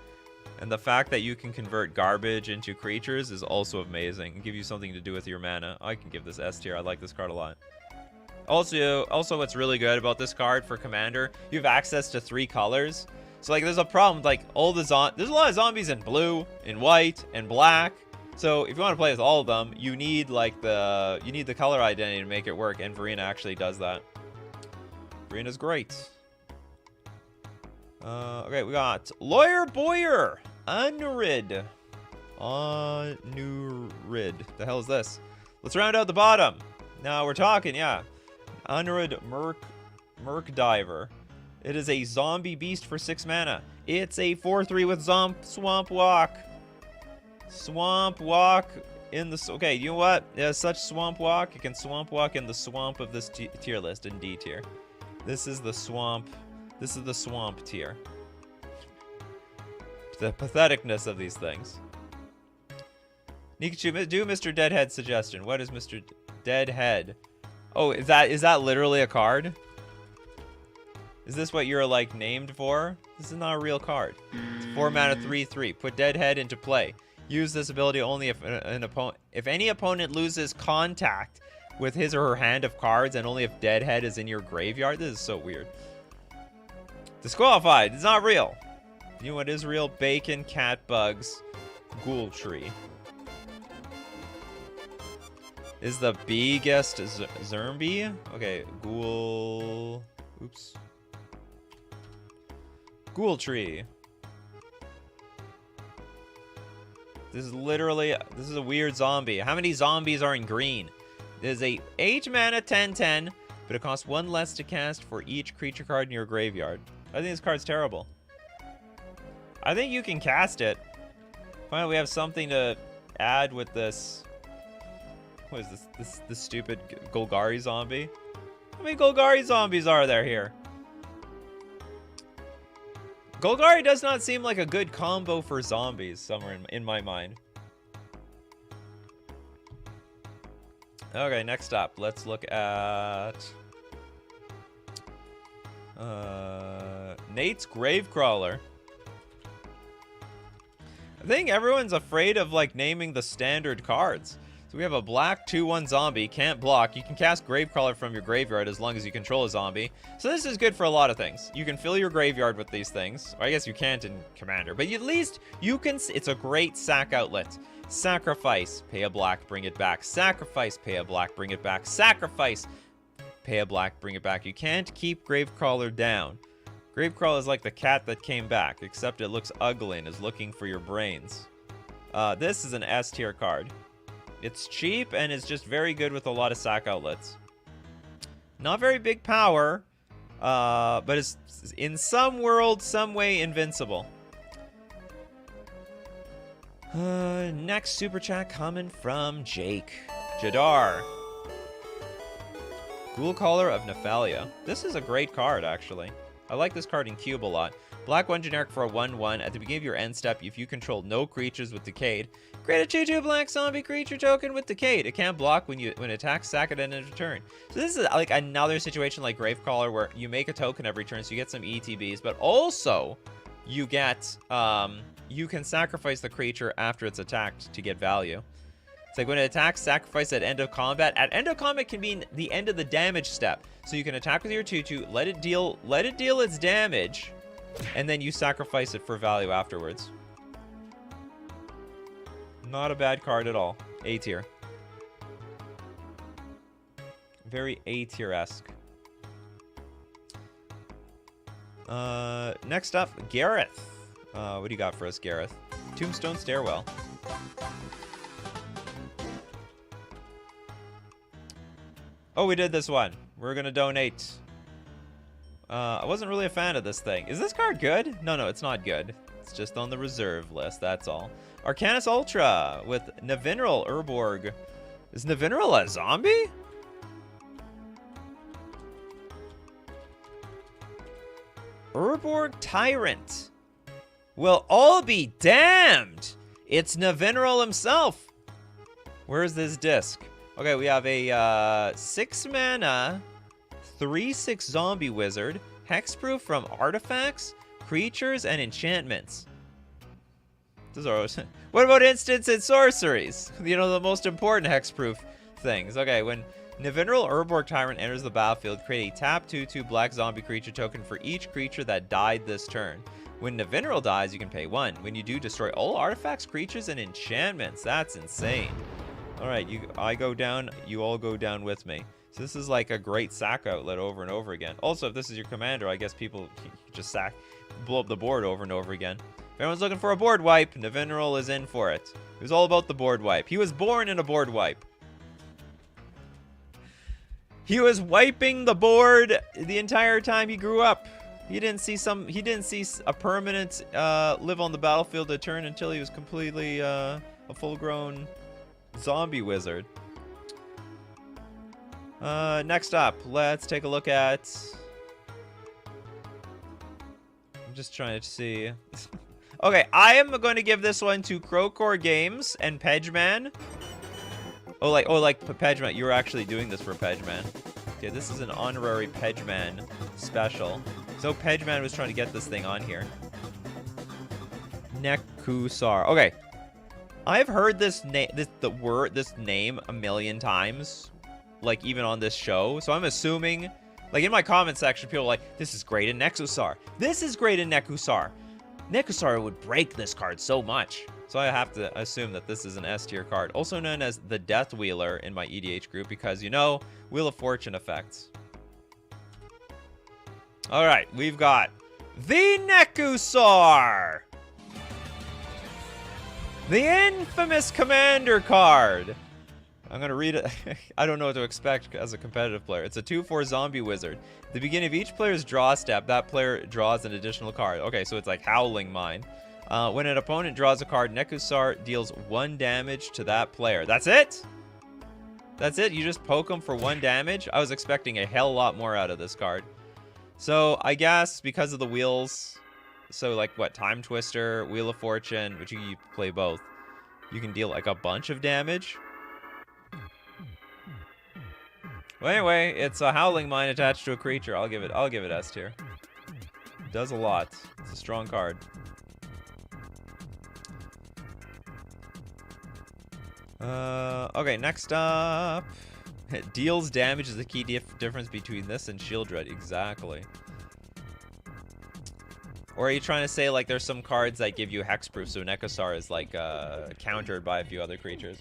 And the fact that you can convert garbage into creatures is also amazing. And give you something to do with your mana. I can give this S tier. I like this card a lot. Also, what's really good about this card for Commander, you have access to 3 colors. So, like, there's a problem. Like, there's a lot of zombies in blue, in white, and black. So, if you want to play with all of them, you need, like, the color identity to make it work. And Verena actually does that. Verena's great. Okay, we got Lawyer Boyer. Unrid. The hell is this? Let's round out the bottom. Now we're talking, yeah. Unrid Merc Diver. It is a zombie beast for 6 mana. It's a 4/3 with Swamp Walk. Swamp Walk in the... Okay, you know what? It has such Swamp Walk. You can Swamp Walk in the swamp of this tier list in D tier. This is the swamp... This is the swamp tier. The patheticness of these things. Nikachu, do Mr. Deadhead's suggestion. What is Mr. Deadhead? Oh, is that literally a card? Is this what you're like named for? This is not a real card. It's 4 mana 3/3. Put Deadhead into play. Use this ability only if any opponent loses contact with his or her hand of cards, and only if Deadhead is in your graveyard. This is so weird. Disqualified. It's not real. You know what is real? Bacon, cat bugs, ghoul tree. Is the biggest zombie? Okay, ghoul. Oops. Ghoul tree. This is a weird zombie. How many zombies are in green? There's a 8 mana 10/10, but it costs 1 less to cast for each creature card in your graveyard. I think this card's terrible. I think you can cast it. Finally, we have something to add with this. What is this? This stupid Golgari zombie? How many Golgari zombies are there here? Golgari does not seem like a good combo for zombies somewhere in my mind. Okay, next up, let's look at Nate's Gravecrawler. I think everyone's afraid of like naming the standard cards. So we have a black 2/1 zombie, can't block. You can cast Gravecrawler from your graveyard as long as you control a zombie. So this is good for a lot of things. You can fill your graveyard with these things. Or I guess you can't in Commander, but at least you can. It's a great sack outlet. Sacrifice, pay a black, bring it back. Sacrifice, pay a black, bring it back. Sacrifice, pay a black, bring it back. You can't keep Gravecrawler down. Gravecrawler is like the cat that came back, except it looks ugly and is looking for your brains. This is an S tier card. It's cheap and it's just very good with a lot of sack outlets. Not very big power, but it's in some world, some way invincible. Next super chat coming from Jake. Jadar. Ghoul Caller of Nephalia. This is a great card, actually. I like this card in Cube a lot. Black 1 generic for a 1/1. At the beginning of your end step, if you control no creatures with Decayed, create a 2/2 black zombie creature token with Decayed. It can't block when it attacks, sack it, and end of turn. So this is like another situation like Gravecaller where you make a token every turn, so you get some ETBs, but also you get you can sacrifice the creature after it's attacked to get value. It's like when it attacks, sacrifice at end of combat. At end of combat can mean the end of the damage step. So you can attack with your 2/2, let it deal its damage, and then you sacrifice it for value afterwards. Not a bad card at all. A tier. Very A tier-esque. Next up, Gareth. What do you got for us, Gareth? Tombstone Stairwell. Oh, we did this one. We're gonna donate. I wasn't really a fan of this thing. Is this card good? No, it's not good. It's just on the reserve list, that's all. Arcanus Ultra with Navineral Urborg. Is Navineral a zombie? Urborg Tyrant. Will all be damned! It's Navineral himself! Where's this disc? Okay, we have a 6 mana, 3/6 zombie wizard, hexproof from artifacts, creatures, and enchantments. Those are always... What about instants and sorceries? You know, the most important hexproof things. Okay, when Navineral Urborg Tyrant enters the battlefield, create a tap 2/2 black zombie creature token for each creature that died this turn. When Navineral dies, you can pay 1. When you do, destroy all artifacts, creatures, and enchantments. That's insane. Alright, I go down, you all go down with me. So this is like a great sack outlet over and over again. Also, if this is your commander, I guess people just blow up the board over and over again. If anyone's looking for a board wipe, Navineral is in for it. It was all about the board wipe. He was born in a board wipe. He was wiping the board the entire time he grew up. He didn't see a permanent live on the battlefield a turn until he was completely a full-grown zombie wizard. Next up, let's take a look at... I'm just trying to see... Okay, I am going to give this one to Crowcore Games and Pedgeman. Oh, like Pedgeman. You were actually doing this for Pedgeman. Okay, this is an honorary Pedgeman special. So Pedgeman was trying to get this thing on here. Nekusar. Okay. I've heard this name a million times, like even on this show. So I'm assuming, like in my comment section, people are like, this is great in Nekusar. This is great in Nekusar. Nekusar would break this card so much. So I have to assume that this is an S tier card, also known as the Death Wheeler in my EDH group, because you know, Wheel of Fortune effects. All right, we've got the Nekusar. The infamous commander card. I'm going to read it. I don't know what to expect as a competitive player. It's a 2/4 zombie wizard. At the beginning of each player's draw step, that player draws an additional card. Okay, so it's like Howling Mine. When an opponent draws a card, Nekusar deals 1 damage to that player. That's it? That's it? You just poke him for 1 damage? I was expecting a hell lot more out of this card. So I guess because of the wheels... So, like, what, Time Twister, Wheel of Fortune, which you play both. You can deal, like, a bunch of damage. Well, anyway, it's a Howling Mine attached to a creature. I'll give it S tier. It does a lot. It's a strong card. Okay, next up. It deals damage is the key difference between this and Shield Dread. Exactly. Or are you trying to say, like, there's some cards that give you hexproof, so Nekusar is, like, countered by a few other creatures?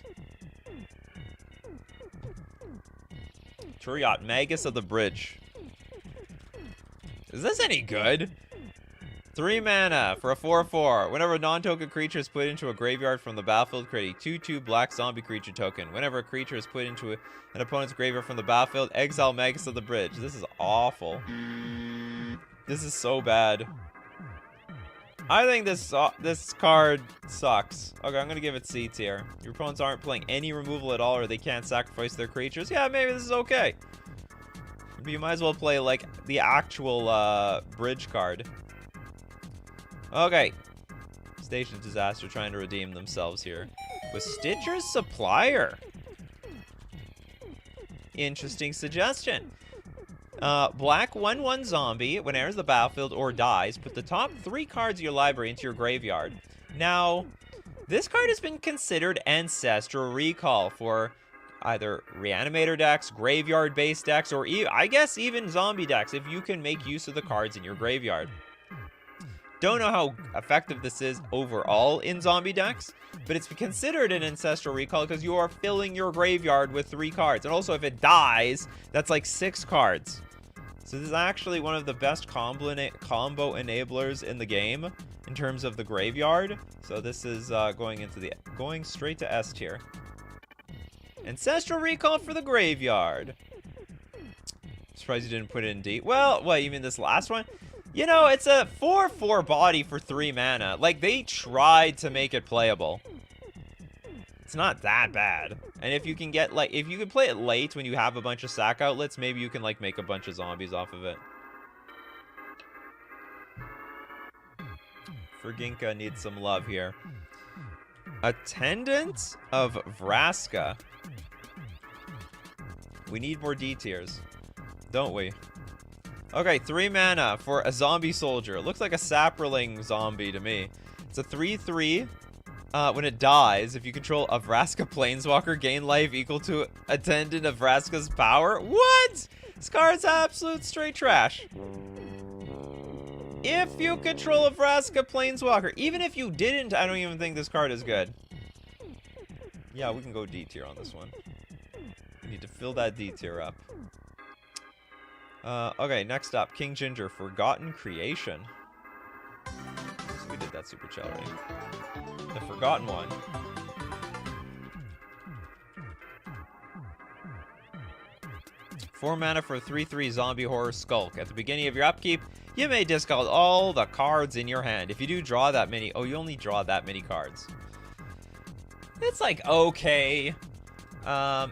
Turiat, Magus of the Bridge. Is this any good? 3 mana for a 4/4. Whenever a non-token creature is put into a graveyard from the battlefield, create a 2/2 black zombie creature token. Whenever a creature is put into an opponent's graveyard from the battlefield, exile Magus of the Bridge. This is awful. This is so bad. I think this card sucks. Okay, I'm gonna give it C tier. Your opponents aren't playing any removal at all, or they can't sacrifice their creatures. Yeah, maybe this is okay. But you might as well play like the actual bridge card. Okay. Station Disaster trying to redeem themselves here with Stitcher's Supplier. Interesting suggestion. Black 1/1 zombie. When it enters the battlefield or dies, put the top 3 cards of your library into your graveyard. Now, this card has been considered Ancestral Recall for either Reanimator decks, graveyard-based decks, or I guess even zombie decks if you can make use of the cards in your graveyard. Don't know how effective this is overall in zombie decks, but it's considered an Ancestral Recall because you are filling your graveyard with 3 cards. And also, if it dies, that's like 6 cards. So this is actually one of the best combo enablers in the game in terms of the graveyard. So this is going straight to S tier. Ancestral Recall for the graveyard. Surprised you didn't put it in D. Well, what, you mean this last one? You know, it's a 4/4 body for 3 mana. Like, they tried to make it playable. It's not that bad. And if you can get, like, if you can play it late when you have a bunch of sack outlets, maybe you can, like, make a bunch of zombies off of it. Ferginka needs some love here. Attendant of Vraska. We need more D tiers, don't we? Okay, 3 mana for a zombie soldier. It looks like a Saproling zombie to me. It's a 3/3. When it dies, if you control a Vraska Planeswalker, gain life equal to Attendant of Vraska's power. What? This card's absolute straight trash. If you control a Vraska Planeswalker, even if you didn't, I don't even think this card is good. Yeah, we can go D tier on this one. We need to fill that D tier up. Okay, next up, King Ginger, Forgotten Creation. So we did that super chat already. The Forgotten one. Four mana for a 3/3 zombie horror Skulk. At the beginning of your upkeep, you may discard all the cards in your hand. If you do draw that many, oh, you only draw that many cards. It's like, okay.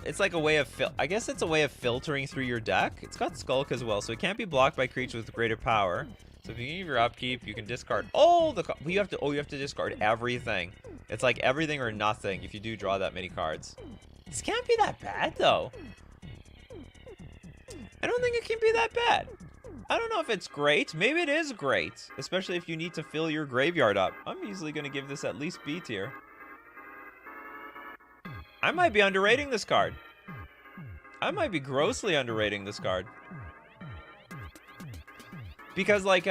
It's like a way of I guess it's a way of filtering through your deck. It's got Skulk as well, so it can't be blocked by creatures with greater power. So if you give your upkeep, you can discard all the you have to discard everything. It's like everything or nothing if you do draw that many cards. This can't be that bad though. I don't think it can be that bad. I don't know if it's great. Maybe it is great, especially if you need to fill your graveyard up. I'm easily going to give this at least B tier. I might be underrating this card. I might be grossly underrating this card. Because, like,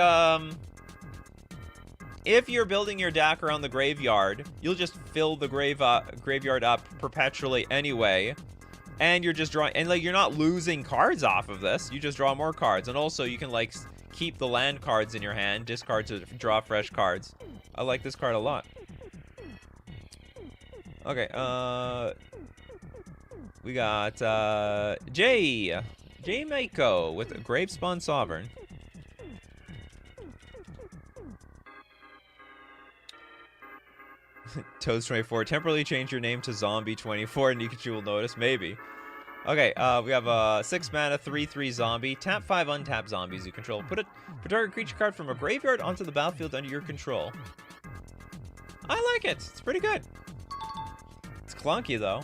if you're building your deck around the graveyard, you'll just fill the graveyard up perpetually anyway. And you're just drawing, and, like, you're not losing cards off of this. You just draw more cards. And also, you can, like, keep the land cards in your hand, discard to draw fresh cards. I like this card a lot. Okay, we got, J Mako with a Gravespawn Sovereign. Toads24, temporarily change your name to Zombie24, Nikachu will notice, maybe. Okay, we have a 6 mana, 3/3 zombie. Tap 5 untap zombies you control. Put target creature card from a graveyard onto the battlefield under your control. I like it. It's pretty good. It's clunky, though.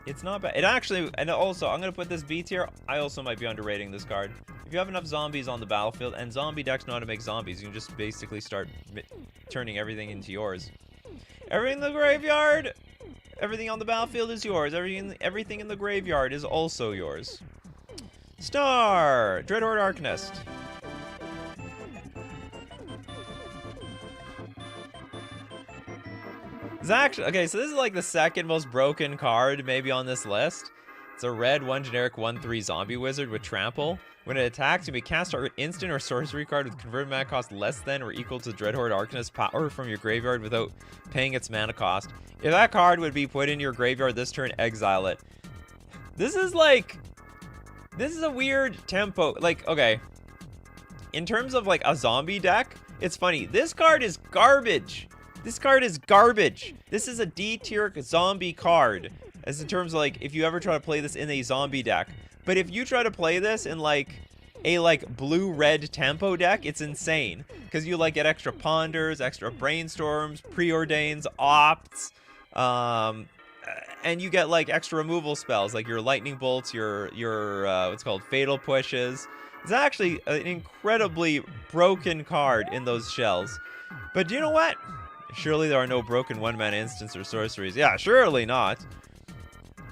It's not bad. It actually, and also, I'm going to put this B tier. I also might be underrating this card. If you have enough zombies on the battlefield, and zombie decks know how to make zombies, you can just basically start turning everything into yours. Everything in the graveyard, everything on the battlefield is yours. Everything in the graveyard is also yours. Star! Dreadhorde Arcanist. It's actually, okay, so this is like the second most broken card maybe on this list. It's a red 1 generic 1/3 zombie wizard with trample. When it attacks, you may cast an instant or sorcery card with converted mana cost less than or equal to Dreadhorde Arcanist's power from your graveyard without paying its mana cost. If that card would be put in your graveyard this turn, exile it. This is a weird tempo. Like, okay. In terms of like a zombie deck, it's funny. This card is garbage. This card is garbage. This is a D tier zombie card. As in terms of like, if you ever try to play this in a zombie deck. But if you try to play this in like a blue-red tempo deck, it's insane. Because you like get extra ponders, extra brainstorms, preordains, opts, and you get like extra removal spells like your lightning bolts, your what's called fatal pushes. It's actually an incredibly broken card in those shells. But you know what? Surely there are no broken 1-mana instants or sorceries. Yeah, surely not.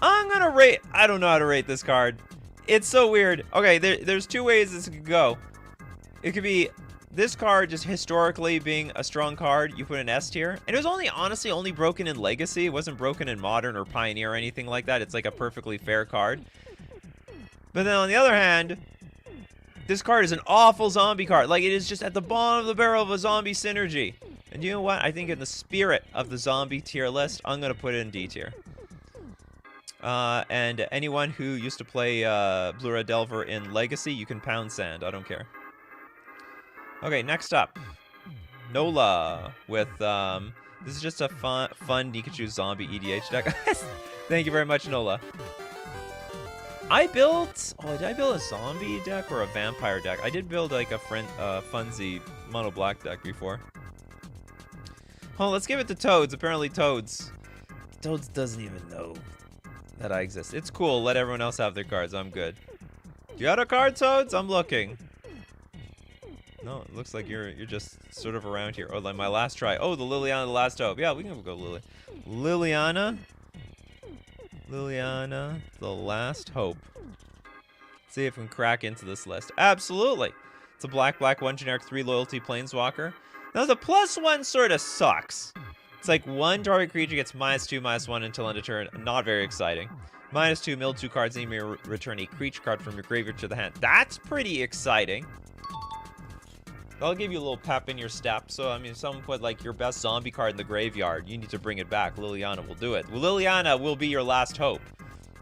I'm gonna rate. I don't know how to rate this card. It's so weird. Okay, there's two ways this could go. It could be this card just historically being a strong card. You put an S tier. And it was honestly only broken in Legacy. It wasn't broken in Modern or Pioneer or anything like that. It's like a perfectly fair card. But then on the other hand, this card is an awful zombie card. Like, it is just at the bottom of the barrel of a zombie synergy. And you know what? I think in the spirit of the zombie tier list, I'm going to put it in D tier. And anyone who used to play Blue Red Delver in Legacy, you can pound sand. I don't care. Okay, next up. Nola with, this is just a fun Nikachu zombie EDH deck. Thank you very much, Nola. did I build a zombie deck or a vampire deck? I did build like a Funzy mono black deck before. Oh, let's give it to Toads. Apparently Toads doesn't even know that I exist. It's cool. Let everyone else have their cards. I'm good. You got a card, Toads? I'm looking. No, it looks like you're just sort of around here. Oh, like my last try. Oh, the Liliana, the last hope. Yeah, we can go Liliana, the last hope. See if we can crack into this list. Absolutely. It's a black 1 generic 3 loyalty planeswalker. Now the +1 sort of sucks. It's like 1 target creature gets -2/-1 until end of turn. Not very exciting. -2, mill 2 cards, and you may return a creature card from your graveyard to the hand. That's pretty exciting. That'll give you a little pep in your step. So, I mean, if someone put, like, your best zombie card in the graveyard, you need to bring it back. Liliana will do it. Well, Liliana will be your last hope.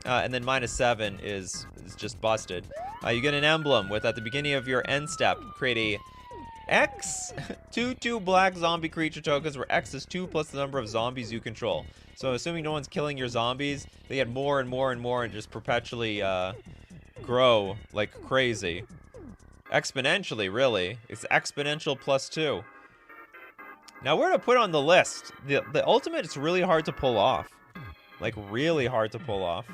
And then -7 is just busted. You get an emblem with, at the beginning of your end step, create a X 2/2 black zombie creature tokens where X is 2 plus the number of zombies you control. So assuming no one's killing your zombies, they get more and more and more and just perpetually grow like crazy. Exponentially, really. It's exponential +2. Now where to put on the list? The ultimate is really hard to pull off. Like really hard to pull off.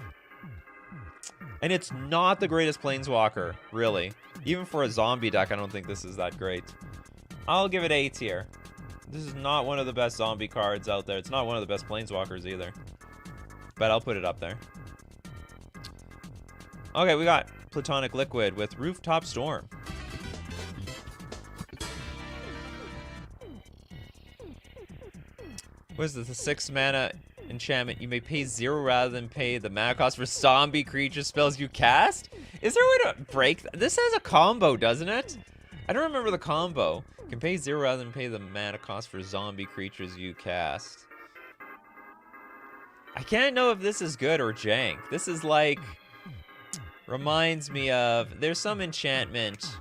And it's not the greatest planeswalker, really. Even for a zombie deck, I don't think this is that great. I'll give it A tier. This is not one of the best zombie cards out there. It's not one of the best planeswalkers either. But I'll put it up there. Okay, we got Platonic Liquid with Rooftop Storm. What is this? A 6-mana enchantment. You may pay 0 rather than pay the mana cost for zombie creature spells you cast? Is there a way to break that? This has a combo, doesn't it? I don't remember the combo. You can pay 0 rather than pay the mana cost for zombie creatures you cast. I can't know if this is good or jank. This is like... reminds me of... there's some enchantment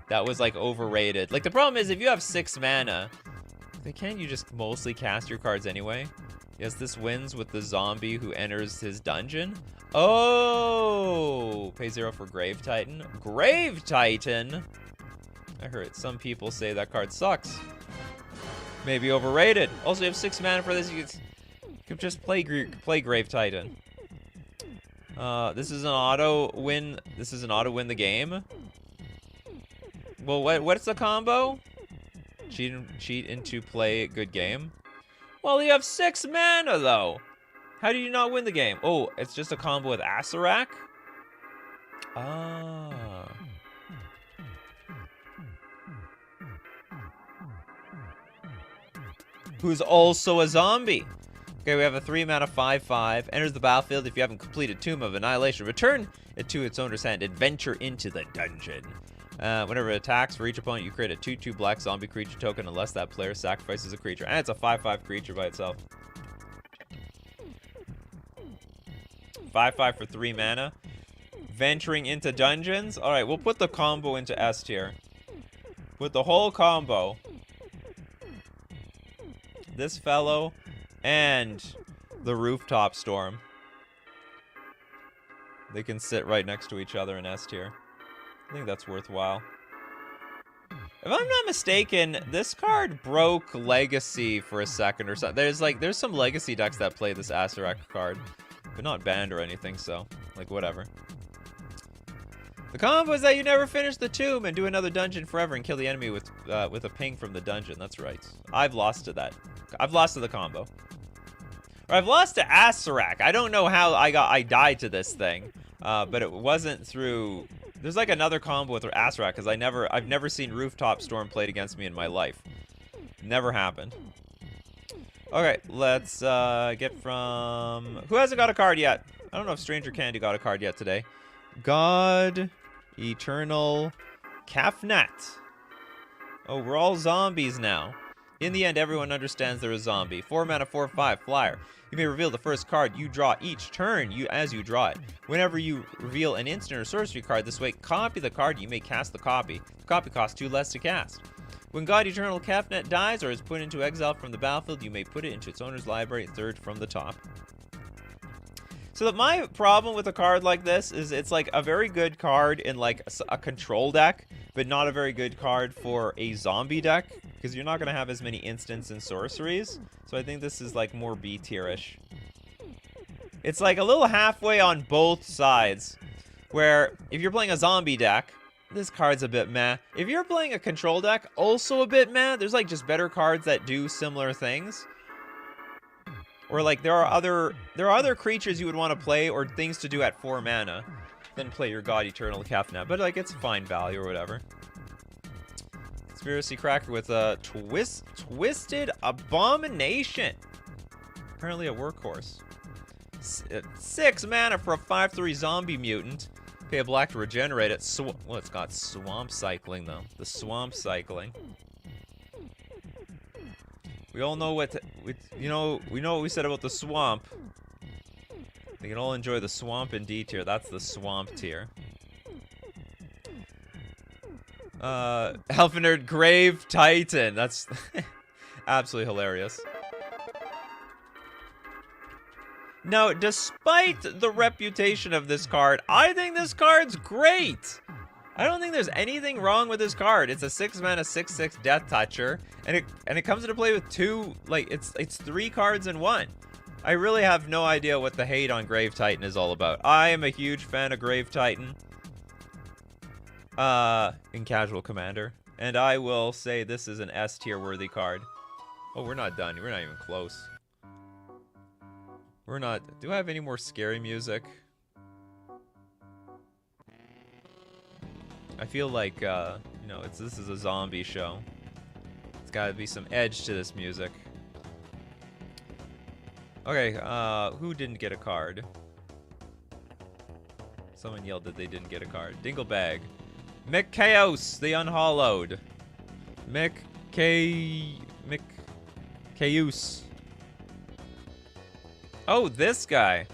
that was like overrated. Like the problem is if you have 6 mana, can't you just mostly cast your cards anyway? Yes, this wins with the zombie who enters his dungeon. Oh! Pay 0 for Grave Titan. Grave Titan? I heard some people say that card sucks. Maybe overrated. Also, you have 6 mana for this. You could just play Grave Titan. This is an auto win. This is an auto win the game. Well, what's the combo? Cheat into play good game. Well, you have 6 mana though. How do you not win the game? Oh, it's just a combo with Asarak? Ah. Who's also a zombie. Okay, we have a 3-mana 5/5. Enters the battlefield if you haven't completed Tomb of Annihilation. Return it to its owner's hand and venture into the dungeon. Whenever it attacks, for each opponent, you create a 2/2 black zombie creature token unless that player sacrifices a creature. And it's a 5/5 creature by itself. 5/5 for 3 mana. Venturing into dungeons. Alright, we'll put the combo into S tier. With the whole combo. This fellow and the Rooftop Storm. They can sit right next to each other in S tier. I think that's worthwhile. If I'm not mistaken, this card broke Legacy for a second or something. There's some Legacy decks that play this Acererak card. But not banned or anything, so, like, whatever. The combo is that you never finish the tomb and do another dungeon forever and kill the enemy with a ping from the dungeon. That's right. I've lost to that. I've lost to the combo. Or I've lost to Acererak. I don't know how I died to this thing. But it wasn't through... There's like another combo with Acererak, because I've never seen Rooftop Storm played against me in my life. Never happened. Okay, let's get from... Who hasn't got a card yet? I don't know if Stranger Candy got a card yet today. God, Eternal, Kafnet. Oh, we're all zombies now. In the end, everyone understands they're a zombie. 4 mana, 4/5, flyer. You may reveal the first card you draw each turn as you draw it. Whenever you reveal an instant or sorcery card this way, copy the card. You may cast the copy. The copy costs 2 less to cast. When God Eternal Kafnet dies or is put into exile from the battlefield, you may put it into its owner's library, 3rd from the top. So my problem with a card like this is it's like a very good card in like a control deck, but not a very good card for a zombie deck, because you're not going to have as many instants and sorceries. So I think this is like more B tier-ish. It's like a little halfway on both sides, where if you're playing a zombie deck, this card's a bit meh. If you're playing a control deck, also a bit meh. There's like just better cards that do similar things. Or like there are other creatures you would want to play or things to do at 4 mana than play your God Eternal Kafnet. But like it's fine value or whatever. Conspiracy Cracker with a Twisted Abomination. Apparently a workhorse. 6 mana for a 5/3 zombie mutant. Pay a black to regenerate it. Well, it's got swamp cycling though. The swamp cycling. We all know what we know what we said about the swamp. We can all enjoy the swamp in D tier. That's the swamp tier. Elfenerd Grave Titan. That's absolutely hilarious. Now, despite the reputation of this card, I think this card's great. I don't think there's anything wrong with this card. It's a 6 mana 6/6 Death Toucher, and it comes into play with 2, like it's 3 cards in 1. I really have no idea what the hate on Grave Titan is all about. I am a huge fan of Grave Titan in Casual Commander, and I will say this is an S tier worthy card. Oh, we're not done. We're not even close. We're not. Do I have any more scary music? I feel like, you know, this is a zombie show. It's gotta be some edge to this music. Okay, who didn't get a card? Someone yelled that they didn't get a card. Dinglebag. Chaos, the Unhallowed. Chaos. Oh, this guy.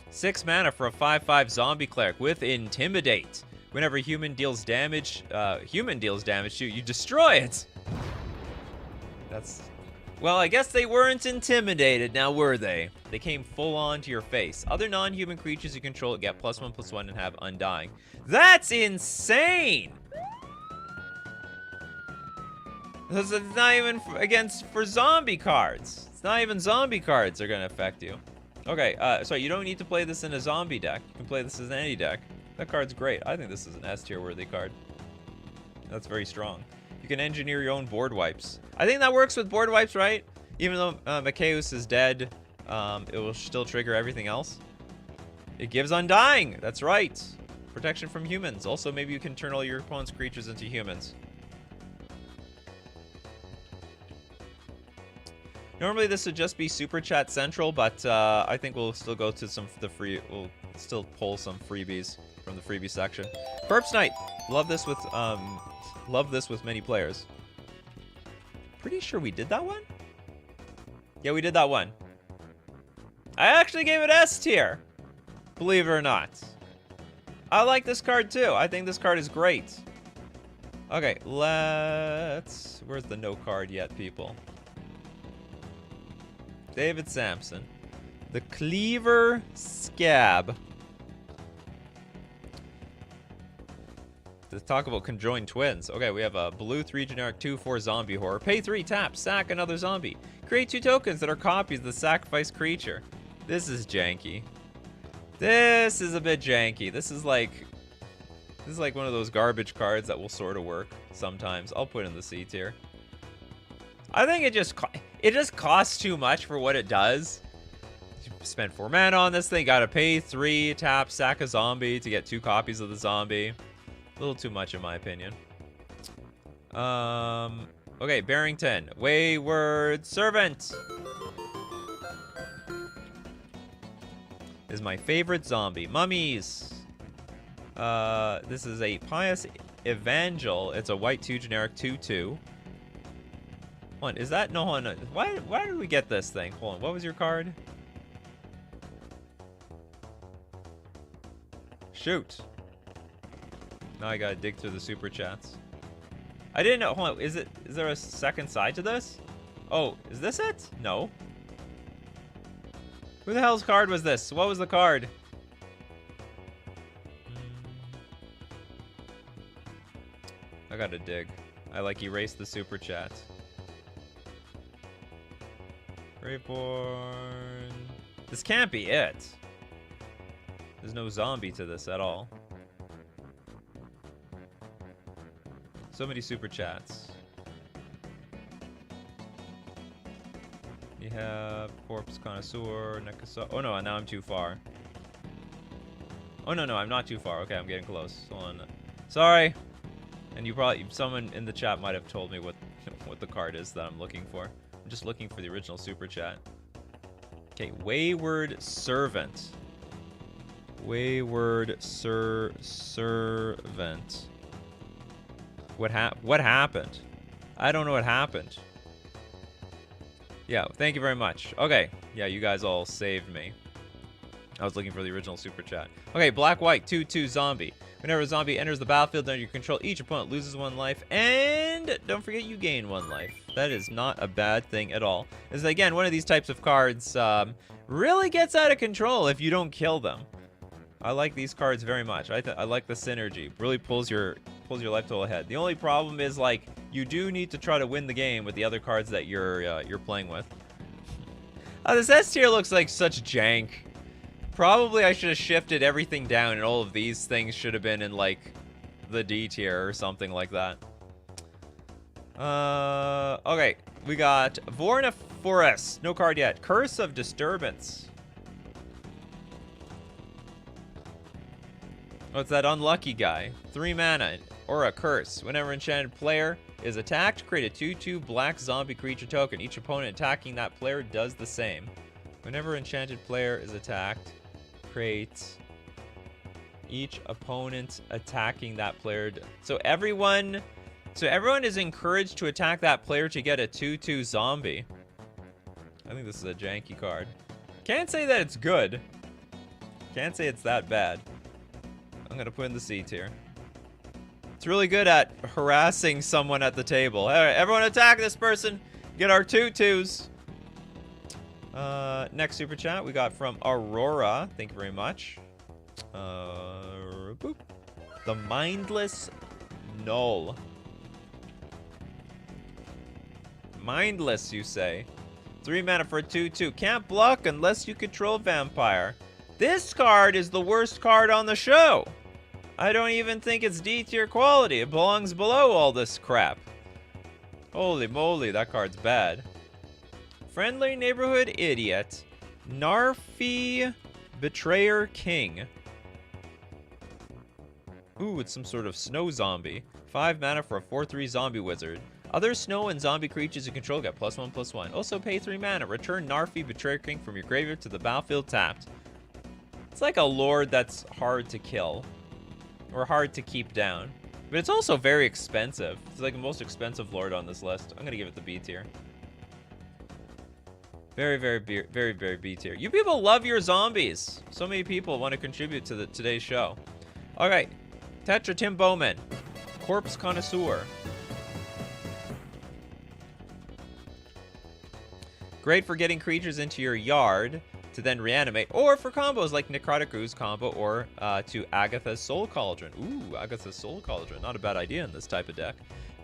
6 mana for a 5/5 zombie cleric with Intimidate. Whenever human deals damage to you, you destroy it. That's... Well, I guess they weren't intimidated, now were they? They came full on to your face. Other non-human creatures you control get +1/+1 and have Undying. That's insane! This is not even for zombie cards. It's not even zombie cards are gonna affect you. Okay, sorry, you don't need to play this in a zombie deck. You can play this as any deck. That card's great. I think this is an S tier worthy card. That's very strong. You can engineer your own board wipes. I think that works with board wipes, right? Even though Mikaeus is dead, it will still trigger everything else. It gives Undying. That's right. Protection from humans. Also, maybe you can turn all your opponent's creatures into humans. Normally this would just be Super Chat Central, but I think we'll still go to some we'll still pull some freebies from the freebie section. Perps Night. Love this with many players. Pretty sure we did that one? Yeah, we did that one. I actually gave it S tier. Believe it or not. I like this card too. I think this card is great. Okay, let's... Where's the no card yet, people? David Sampson. The Cleaver Scab. Let's talk about conjoined twins. Okay, we have a blue 3 generic 2/4 zombie horror. Pay 3, tap, sack another zombie. Create 2 tokens that are copies of the sacrificed creature. This is janky. This is a bit janky. This is like one of those garbage cards that will sort of work sometimes. I'll put it in the C tier. I think it just costs too much for what it does. You spend 4 mana on this thing. Gotta pay 3, tap, sack a zombie to get 2 copies of the zombie. A little too much in my opinion. Okay, Barrington. Wayward Servant is my favorite zombie. Mummies. This is a Pious Evangel. It's a white 2 generic 2/2. Hold on, is that... No, hold on. Why did we get this thing? Hold on, what was your card? Shoot. Now I gotta dig through the super chats. I didn't know. Hold on, is there a second side to this? Oh, is this it? No. Who the hell's card was this? What was the card? I gotta dig. I like erased the super chat. Reborn. This can't be it. There's no zombie to this at all. So many super chats. You have Corpse Connoisseur, Nikachu. Oh no, now I'm too far. Oh no, I'm not too far. Okay, I'm getting close. Hold on. Sorry. And someone in the chat might have told me what the card is that I'm looking for. I'm just looking for the original super chat. Okay, Wayward Servant. Wayward Servant. What happened? I don't know what happened. Yeah, thank you very much. Okay, yeah, you guys all saved me. I was looking for the original super chat. Okay, black-white 2/2 zombie. Whenever a zombie enters the battlefield under your control, each opponent loses 1 life, and don't forget you gain 1 life. That is not a bad thing at all. This is, again, one of these types of cards really gets out of control if you don't kill them. I like these cards very much. I like the synergy. Really pulls your life total ahead. The only problem is, like, you do need to try to win the game with the other cards that you're playing with. This S tier looks like such jank. Probably I should have shifted everything down and all of these things should have been in, like, the D tier or something like that. Okay. We got Vorna Forest. No card yet. Curse of Disturbance. Oh, it's that unlucky guy. 3 mana or a curse. Whenever enchanted player is attacked, create a 2/2 black zombie creature token. Each opponent attacking that player does the same. Whenever enchanted player is attacked, create each opponent attacking that player. So everyone is encouraged to attack that player to get a 2/2 zombie. I think this is a janky card. Can't say that it's good. Can't say it's that bad. I'm gonna put in the C tier. It's really good at harassing someone at the table. All right, everyone attack this person. Get our 2/2s. Next super chat we got from Aurora. Thank you very much. Boop. The Mindless Null. Mindless, you say? 3 mana for a 2/2. Can't block unless you control vampire. This card is the worst card on the show. I don't even think it's D tier quality. It belongs below all this crap. Holy moly, that card's bad. Friendly Neighborhood Idiot. Narfi Betrayer King. Ooh, it's some sort of snow zombie. 5 mana for a 4/3 zombie wizard. Other snow and zombie creatures you control get +1/+1. Also pay 3 mana. Return Narfi, Betrayer King from your graveyard to the battlefield tapped. It's like a lord that's hard to kill. Or hard to keep down. But it's also very expensive. It's like the most expensive lord on this list. I'm going to give it the B tier. Very, very B tier. You people love your zombies. So many people want to contribute to today's show. All right. Tetra Tim Bowman. Corpse Connoisseur. Great for getting creatures into your yard to then reanimate, or for combos like Necrotic Ooze combo, or to Agatha's Soul Cauldron. Ooh, Agatha's Soul Cauldron. Not a bad idea in this type of deck.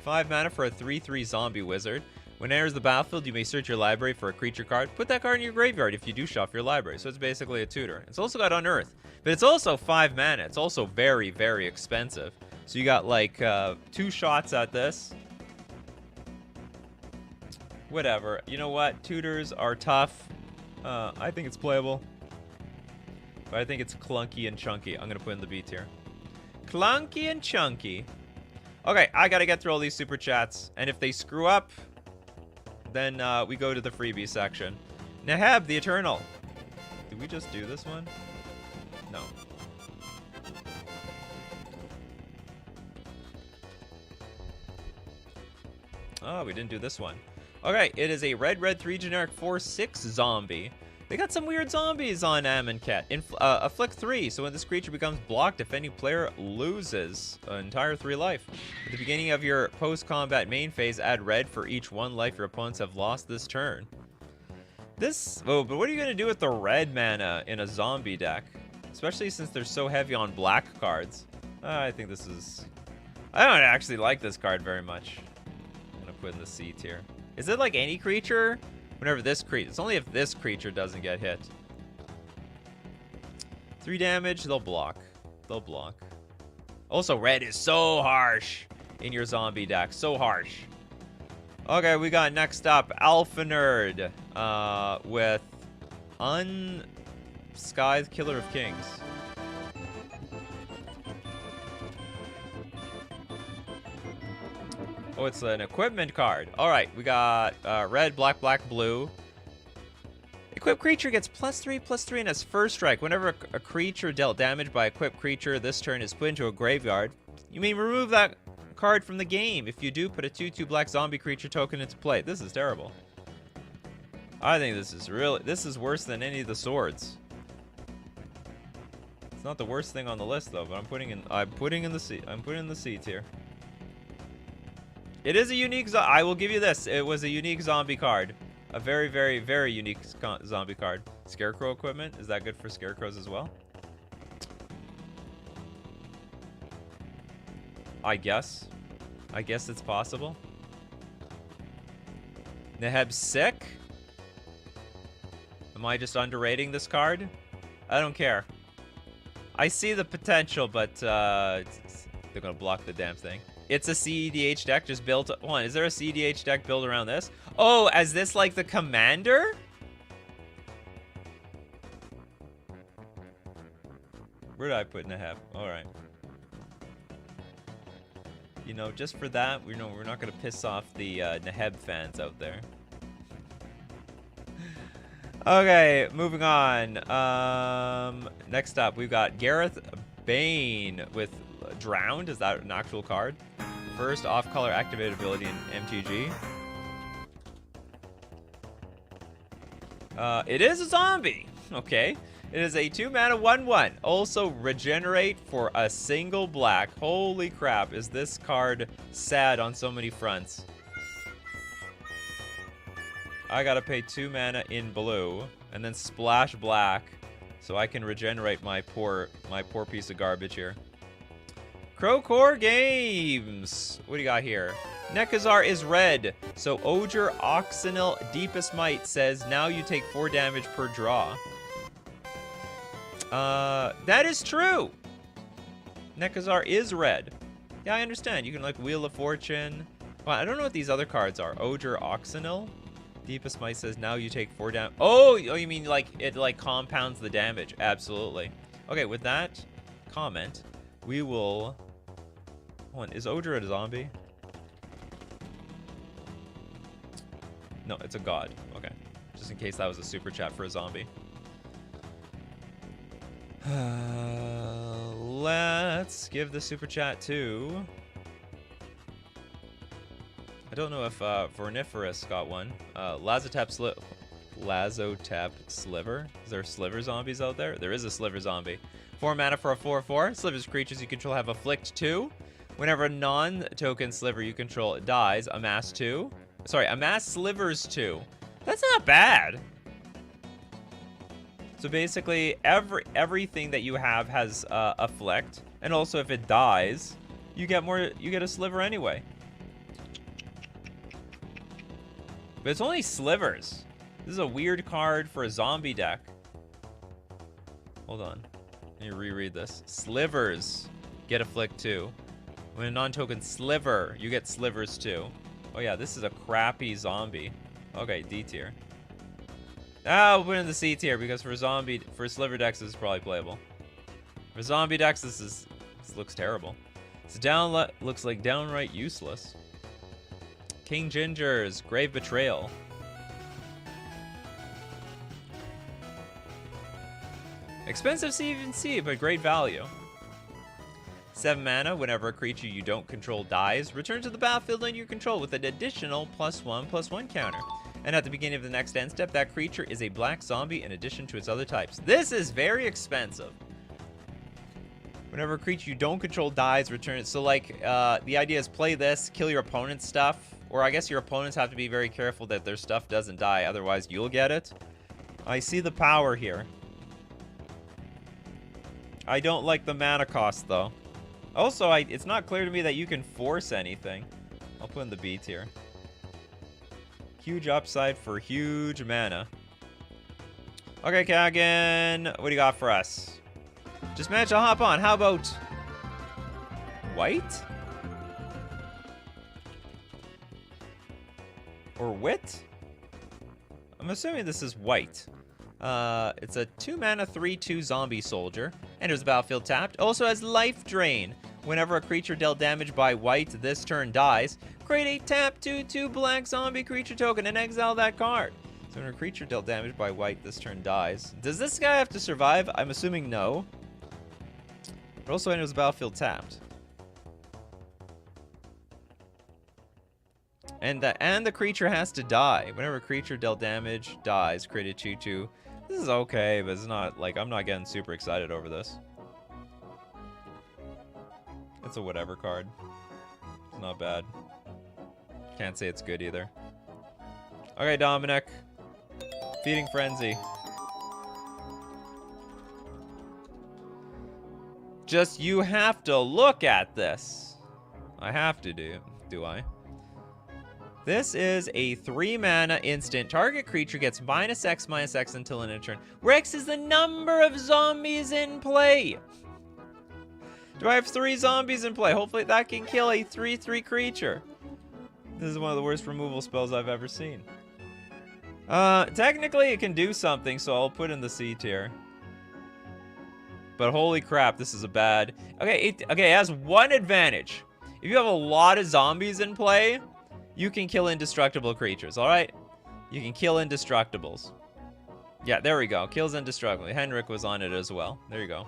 5 mana for a 3/3 zombie wizard. When it enters the battlefield, you may search your library for a creature card. Put that card in your graveyard if you do shuffle your library. So it's basically a tutor. It's also got Unearth, but it's also 5 mana. It's also very, very expensive. So you got like 2 shots at this. Whatever. You know what? Tutors are tough. I think it's playable. But I think it's clunky and chunky. I'm going to put in the B tier. Clunky and chunky. Okay, I got to get through all these super chats. And if they screw up, then we go to the freebie section. Nahab the Eternal. Did we just do this one? No. Oh, we didn't do this one. Okay, it is a red 3 generic 4/6 zombie. They got some weird zombies on Amonkhet. Afflict 3, so when this creature becomes blocked, defending player loses an entire 3 life. At the beginning of your post-combat main phase, add red for each 1 life your opponents have lost this turn. Oh, but what are you going to do with the red mana in a zombie deck? Especially since they're so heavy on black cards. I think this is... I don't actually like this card very much. I'm going to put in the C tier. Is it like any creature? Whenever this creature... It's only if this creature doesn't get hit. 3 damage, they'll block. They'll block. Also, red is so harsh in your zombie deck. So harsh. Okay, we got next up Alpha Nerd with Unscythed Killer of Kings. Oh, it's an equipment card. All right, we got red, black, blue. Equipped creature gets +3/+3 in its first strike. Whenever a creature dealt damage by equipped creature this turn is put into a graveyard, you may remove that card from the game. If you do, put a 2/2 black zombie creature token into play. This is terrible. I think this is worse than any of the swords. It's not the worst thing on the list though, but I'm putting in the C tier. It is a unique I will give you this. It was a unique zombie card. A very, very, very unique zombie card. Scarecrow equipment. Is that good for scarecrows as well? I guess. I guess it's possible. Neheb's sick. Am I just underrating this card? I don't care. I see the potential, but they're going to block the damn thing. It's a CEDH deck just built... Hold on, is there a CEDH deck built around this? Oh, as this like the commander? Where did I put Neheb? Alright. You know, just for that, we're not going to piss off the Neheb fans out there. Okay, moving on. Next up, we've got Gareth Bane with Drowned. Is that an actual card? First off-color activated ability in MTG. It is a zombie. Okay. It is a 2-mana 1/1. Also regenerate for a single black. Holy crap, is this card sad on so many fronts. I gotta pay 2 mana in blue and then splash black so I can regenerate my poor piece of garbage here. Crowcore Games. What do you got here? Nekazar is red. So Oger Oxenil Deepest Might says now you take 4 damage per draw. That is true. Nekazar is red. Yeah, I understand. You can like Wheel of Fortune. Well, I don't know what these other cards are. Oger Oxenil. Deepest Might says now you take 4 damage. Oh, you mean like it like compounds the damage? Absolutely. Okay, with that comment, we will... Hold on, is Oger a zombie? No, it's a god. Okay. Just in case that was a super chat for a zombie. Let's give the super chat to... I don't know if Vorniferous got one. Lazotep Sliver. Is there Sliver zombies out there? There is a Sliver zombie. 4 mana for a 4/4. Sliver's creatures you control have Afflict 2. Whenever a non-token Sliver you control dies, amass 2. Sorry, amass Slivers 2. That's not bad. So basically, everything that you have has Afflict, and also if it dies, you get a Sliver anyway. But it's only Slivers. This is a weird card for a zombie deck. Hold on. Let me reread this. Slivers get Afflict 2. When a non-token Sliver, you get Slivers 2. Oh yeah, this is a crappy zombie. Okay, D tier. Ah, we'll put it in the C tier because for Sliver decks this is probably playable. For zombie decks, this looks terrible. It's looks like downright useless. King Ginger's Grave Betrayal. Expensive C, but great value. 7 mana, whenever a creature you don't control dies, return to the battlefield under your control with an additional +1/+1 counter. And at the beginning of the next end step, that creature is a black zombie in addition to its other types. This is very expensive. Whenever a creature you don't control dies, return it. So like, the idea is play this, kill your opponent's stuff. Or I guess your opponents have to be very careful that their stuff doesn't die, otherwise you'll get it. I see the power here. I don't like the mana cost, though. Also, it's not clear to me that you can force anything. I'll put in the B tier. Huge upside for huge mana. Okay, Kagan, what do you got for us? Just managed to hop on. How about... white? Or wit? I'm assuming this is white. It's a 2 mana 3/2 zombie soldier. Enters the battlefield tapped. Also has life drain. Whenever a creature dealt damage by white this turn dies, create a tap 2/2 black zombie creature token and exile that card. So when a creature dealt damage by white this turn dies. Does this guy have to survive? I'm assuming no. But also enters the battlefield tapped. And the creature has to die. Whenever a creature dealt damage dies, create a 2/2. This is okay, but it's not like I'm not getting super excited over this. It's a whatever card. It's not bad. Can't say it's good either. Okay, Dominic. Feeding Frenzy. Just you have to look at this. I have to do I? This is a 3 mana instant. Target creature gets -X/-X until end of turn, where X is the number of zombies in play. Do I have 3 zombies in play? Hopefully that can kill a 3/3 creature. This is one of the worst removal spells I've ever seen. Technically it can do something, so I'll put in the C tier. But holy crap, this is a bad... Okay, it has one advantage. If you have a lot of zombies in play, you can kill indestructible creatures, alright? You can kill indestructibles. Yeah, there we go. Kills indestructible. Henrik was on it as well. There you go.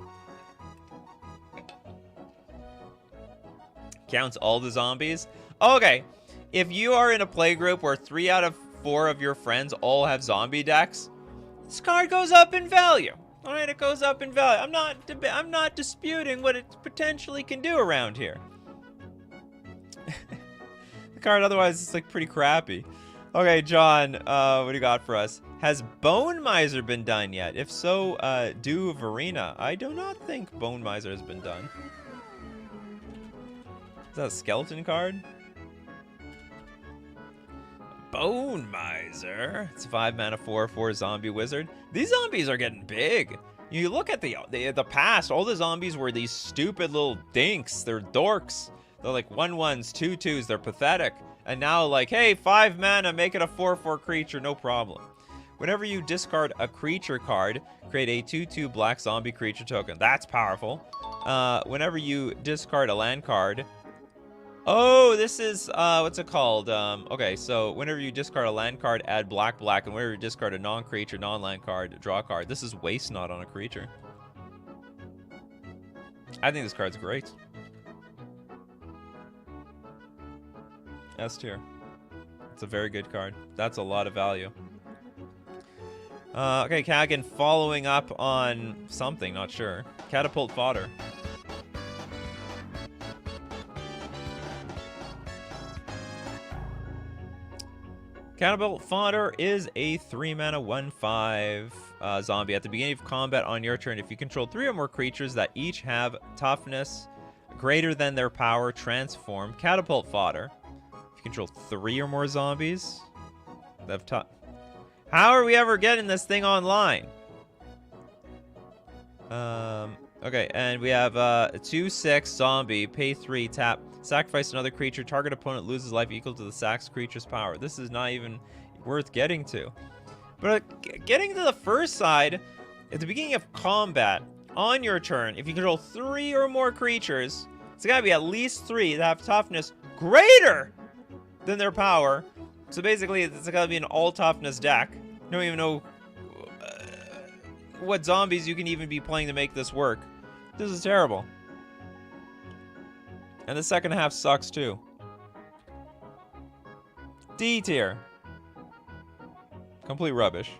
Counts all the zombies. Okay, if you are in a play group where 3 out of 4 of your friends all have zombie decks, this card goes up in value. Alright, it goes up in value. I'm not disputing what it potentially can do around here. The card otherwise is like pretty crappy. Okay, John, what do you got for us? Has Bone Miser been done yet? If so, do Verena. I do not think Bone Miser has been done. Is that a skeleton card? Bone Miser. It's 5 mana 4/4 zombie wizard. These zombies are getting big. You look at the past, all the zombies were these stupid little dinks. They're dorks. They're like 1/1s, 2/2s. They're pathetic. And now like, hey, 5 mana, make it a 4/4 creature, no problem. Whenever you discard a creature card, create a 2/2 black zombie creature token. That's powerful. Whenever you discard a land card, Oh, this is, what's it called? Okay, so whenever you discard a land card, add black, black, and whenever you discard a non-creature, non-land card, draw a card. This is waste not on a creature. I think this card's great. S tier. It's a very good card. That's a lot of value. Okay, Kagan following up on something, not sure. Catapult Fodder. Catapult Fodder is a 3-mana 1/5 zombie. At the beginning of combat on your turn, if you control 3 or more creatures that each have toughness greater than their power, transform Catapult Fodder. If you control 3 or more zombies that have tough... How are we ever getting this thing online? Okay, and we have a 2/6 zombie, pay 3, tap, sacrifice another creature, target opponent loses life equal to the sacked creature's power. This is not even worth getting to. But getting to the first side, at the beginning of combat, on your turn, if you control 3 or more creatures, it's gotta be at least 3 that have toughness greater than their power. So basically, it's gotta be an all-toughness deck. I don't even know what zombies you can even be playing to make this work. This is terrible. And the second half sucks too. D tier. Complete rubbish.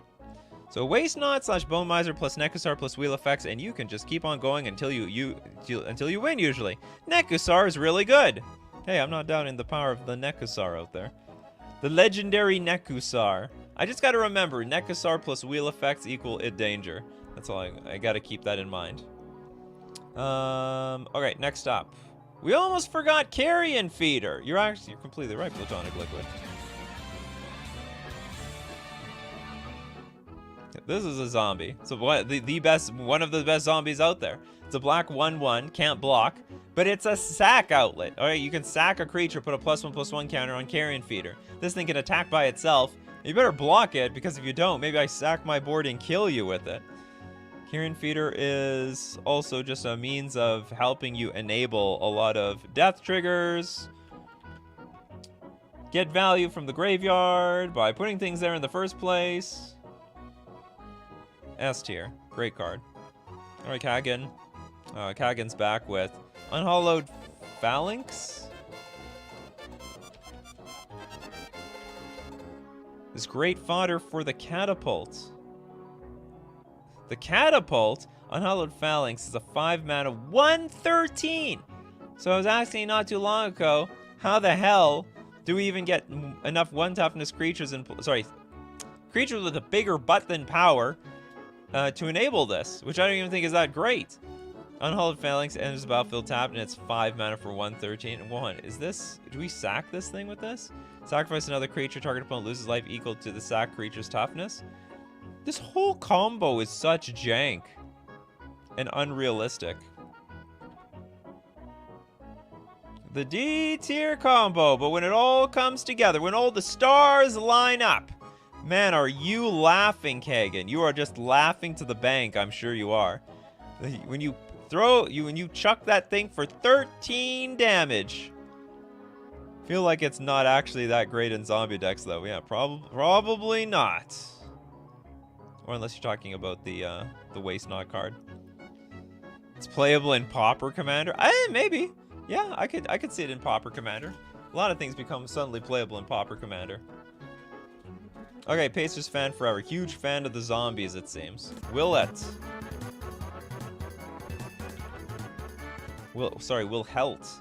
So Waste Not / Bone Miser plus Nekusar plus Wheel Effects, and you can just keep on going until you win usually. Nekusar is really good. Hey, I'm not doubting the power of the Nekusar out there. The legendary Nekusar. I just gotta remember, Nekusar plus Wheel Effects equal it danger. That's all I gotta keep that in mind. Okay, next up. We almost forgot Carrion Feeder. You're completely right, Platonic Liquid. This is a zombie. So one of the best zombies out there. It's a black 1/1, can't block, but it's a sack outlet. All right, you can sack a creature, put a +1/+1 counter on Carrion Feeder. This thing can attack by itself. You better block it, because if you don't, maybe I sack my board and kill you with it. Carrion Feeder is also just a means of helping you enable a lot of death triggers. Get value from the graveyard by putting things there in the first place. S tier. Great card. Alright, Kagan. Kagan's back with Unhallowed Phalanx. This great fodder for the Catapult. The Catapult, Unhallowed Phalanx, is a 5-mana 1/13. So I was asking not too long ago, how the hell do we even get enough 1-toughness creatures creatures with a bigger butt than power to enable this, which I don't even think is that great. Unhallowed Phalanx enters the battlefield tapped, and it's 5 mana for 1/13. And one, do we sack this thing with this? Sacrifice another creature, target opponent loses life equal to the sacked creature's toughness. This whole combo is such jank and unrealistic. The D tier combo, but when it all comes together, when all the stars line up, man, are you laughing, Kagan? You are just laughing to the bank, I'm sure you are. When you chuck that thing for 13 damage. Feel like it's not actually that great in zombie decks, though. Yeah, probably not. Or unless you're talking about the Waste Not card. It's playable in Pauper Commander. Maybe. Yeah, I could see it in Pauper Commander. A lot of things become suddenly playable in Pauper Commander. Okay, Pacers fan forever. Huge fan of the zombies, it seems. Willett. Wilhelt.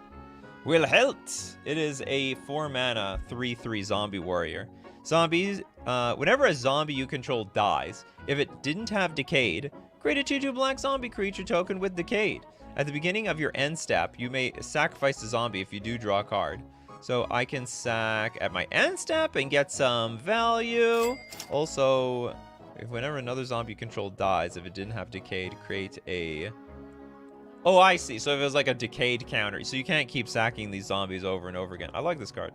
Wilhelt! It is a 4-mana 3/3 zombie warrior. Zombies, whenever a zombie you control dies, if it didn't have Decayed, create a 2/2 black zombie creature token with Decayed. At the beginning of your end step, you may sacrifice the zombie if you do draw a card. So I can sack at my end step and get some value. Also, whenever another zombie you control dies, if it didn't have Decayed, create a... Oh, I see. So if it was like a Decayed counter. So you can't keep sacking these zombies over and over again. I like this card.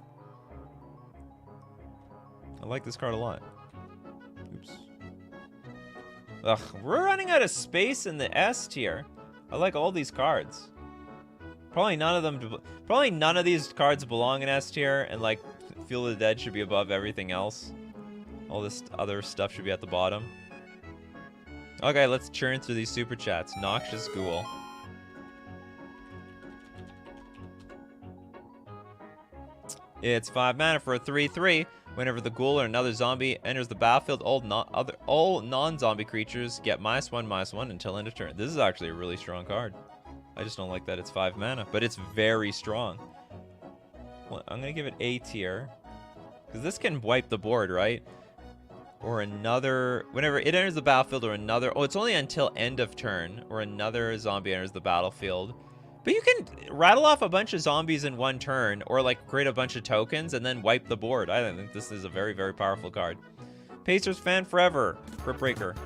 I like this card a lot. Oops. Ugh, we're running out of space in the S tier. I like all these cards. Probably none of them. Probably none of these cards belong in S tier, and like Field of the Dead should be above everything else. All this other stuff should be at the bottom. Okay, let's churn through these super chats. Noxious Ghoul. It's 5 mana for a 3/3. Whenever the ghoul or another zombie enters the battlefield, all non-zombie creatures get -1/-1 until end of turn. This is actually a really strong card. I just don't like that it's 5 mana, but it's very strong. Well, I'm gonna give it A tier, because this can wipe the board, right? Or another, whenever it enters the battlefield, or another. Oh, it's only until end of turn, or another zombie enters the battlefield. But you can rattle off a bunch of zombies in one turn, or like create a bunch of tokens and then wipe the board. I think this is a very, very powerful card. Pacers fan forever. Grip Breaker.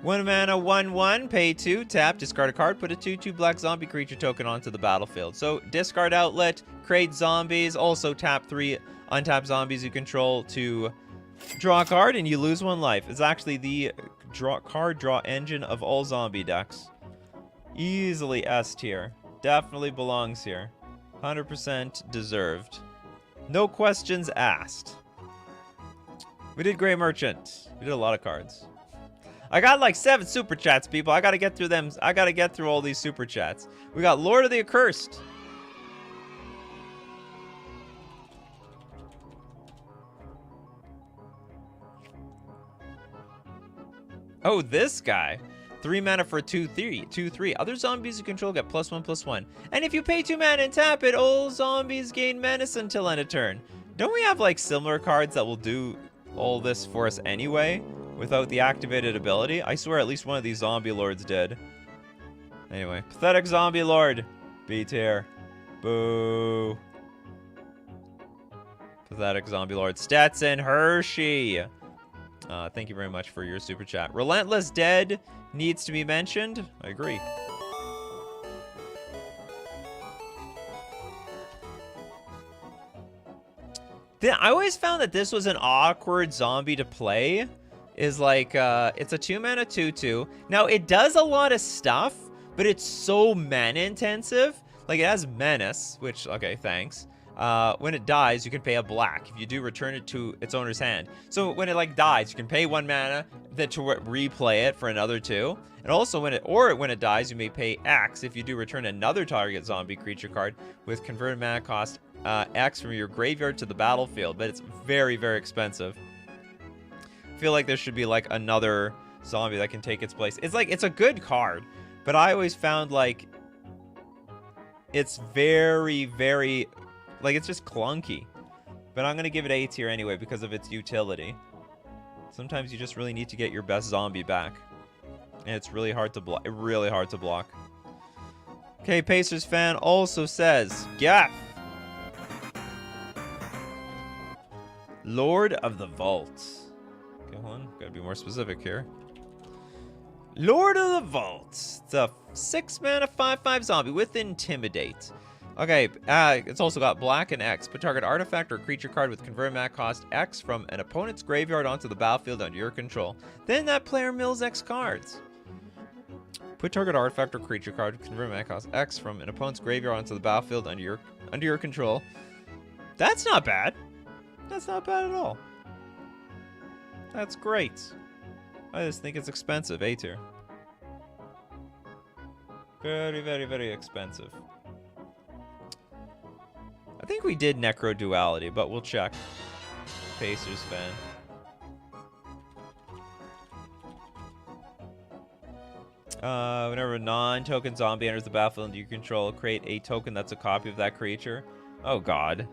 One mana, 1/1, pay 2, tap, discard a card, put a 2/2 black zombie creature token onto the battlefield. So discard outlet, create zombies, also tap 3 untap zombies you control to draw a card, and you lose 1 life. It's actually the card draw engine of all zombie decks. Easily S tier. Definitely belongs here. 100% deserved. No questions asked. We did Grey Merchant. We did a lot of cards. I got like 7 super chats, people. I gotta get through them. I gotta get through all these super chats. We got Lord of the Accursed. Oh, this guy. 3 mana for a 2/3. 2/3. Other zombies you control get +1/+1. And if you pay 2 mana and tap it, all zombies gain menace until end of turn. Don't we have like similar cards that will do all this for us anyway without the activated ability? I swear at least one of these zombie lords did. Anyway, pathetic zombie lord. B tier. Boo. Pathetic zombie lord. Stetson Hershey. Thank you very much for your super chat. Relentless Dead needs to be mentioned. I agree. I always found that this was an awkward zombie to play. Is like, it's a 2 mana 2/2. Now, it does a lot of stuff, but it's so mana intensive. Like, it has menace, which, okay, thanks. When it dies, you can pay a black. If you do, return it to its owner's hand. So when it like dies, you can pay 1 mana then to replay it for another 2. And also when it dies, you may pay X. If you do, return another target zombie creature card with converted mana cost X from your graveyard to the battlefield. But it's very, very expensive. I feel like there should be like another zombie that can take its place. It's like, it's a good card, but I always found like it's very, very, like, it's just clunky. But I'm going to give it A tier anyway because of its utility. Sometimes you just really need to get your best zombie back. And it's really hard to block. Really hard to block. Okay, Pacers fan also says, Gaff. Lord of the Vault. Okay, hold on. Gotta be more specific here. Lord of the Vault. It's a 6 mana 5/5 zombie with Intimidate. Okay, it's also got black and X. Put target artifact or creature card with convert mana cost X from an opponent's graveyard onto the battlefield under your control. Then that player mills X cards. Put target artifact or creature card with convert mana cost X from an opponent's graveyard onto the battlefield under your control. That's not bad. That's not bad at all. That's great. I just think it's expensive. A tier. Very, very, very expensive. I think we did Necro Duality, but we'll check. Pacers fan. Whenever a non-token zombie enters the battlefield under your control, create a token that's a copy of that creature. Oh god.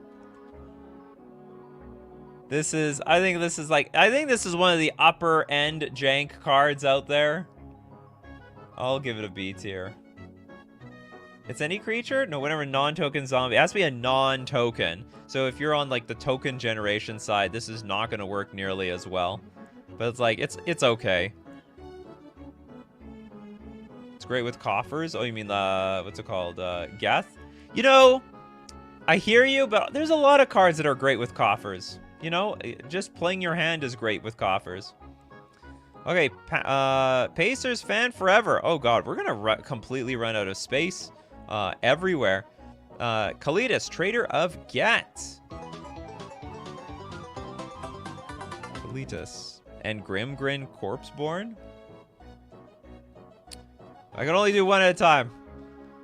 I think this is one of the upper end jank cards out there. I'll give it a B tier. It's any creature? No, whenever non-token zombie. It has to be a non-token. So if you're on like the token generation side, this is not going to work nearly as well. But it's like, it's okay. It's great with coffers. Oh, you mean what's it called? Geth? You know, I hear you, but there's a lot of cards that are great with coffers. You know, just playing your hand is great with coffers. Okay, Pacers fan forever. Oh god, we're gonna completely run out of space everywhere. Kalidas, trader of Get. Kalidas. And Grimgrin Corpseborn. I can only do one at a time.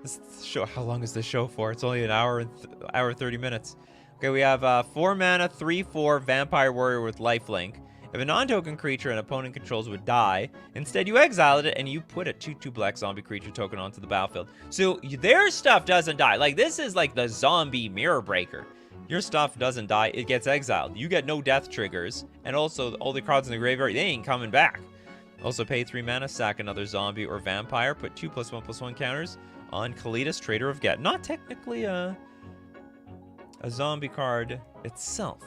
This show, how long is this show for? It's only an hour and hour 30 minutes. Okay, we have 4 mana, 3/4 Vampire Warrior with lifelink. If a non-token creature an opponent controls would die, instead you exiled it and you put a 2/2 black zombie creature token onto the battlefield. So their stuff doesn't die. Like, this is like the zombie mirror breaker. Your stuff doesn't die, it gets exiled. You get no death triggers, and also all the cards in the graveyard, they ain't coming back. Also pay 3 mana, sack another zombie or vampire, put 2+1/+1 counters on Kalidas, Trader of Get. Not technically a zombie card itself,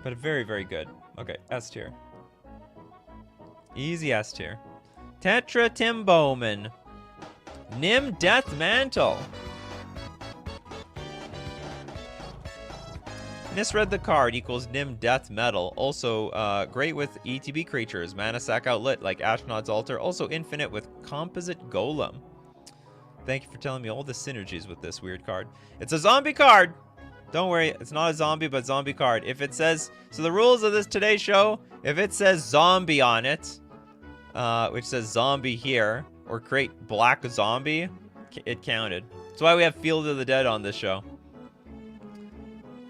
but very, very good. Okay, S tier. Easy S tier. Tetra Tim Bowman. Nim Death Mantle. Misread the card equals Nim Death Metal. Also, great with ETB creatures. Mana sack outlet like Ashnod's Altar. Also infinite with Composite Golem. Thank you for telling me all the synergies with this weird card. It's a zombie card! Don't worry, it's not a zombie, but zombie card. If it says... So the rules of this Today Show, if it says zombie on it, which says zombie here, or create black zombie, it counted. That's why we have Field of the Dead on this show.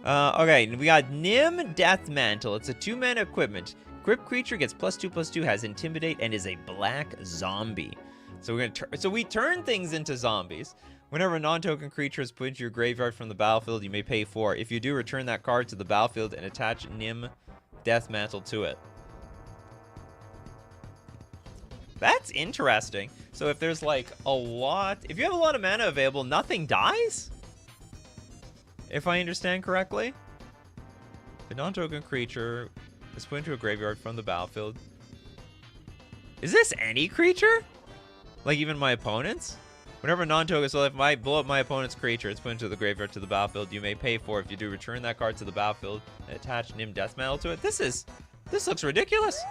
Okay, we got Nim Death Mantle. It's a 2-mana equipment. Grip creature gets +2/+2, has Intimidate, and is a black zombie. So we're gonna we turn things into zombies. Whenever a non-token creature is put into your graveyard from the battlefield, you may pay 4. If you do, return that card to the battlefield and attach Nim Death Mantle to it. That's interesting. So if there's like a lot, if you have a lot of mana available, nothing dies? If I understand correctly? A non-token creature is put into a graveyard from the battlefield. Is this any creature? Like even my opponent's? Whenever non-token, so if I blow up my opponent's creature, it's put into the graveyard to the battlefield. You may pay 4. If you do, return that card to the battlefield and attach Nim Death Mantle to it. This looks ridiculous.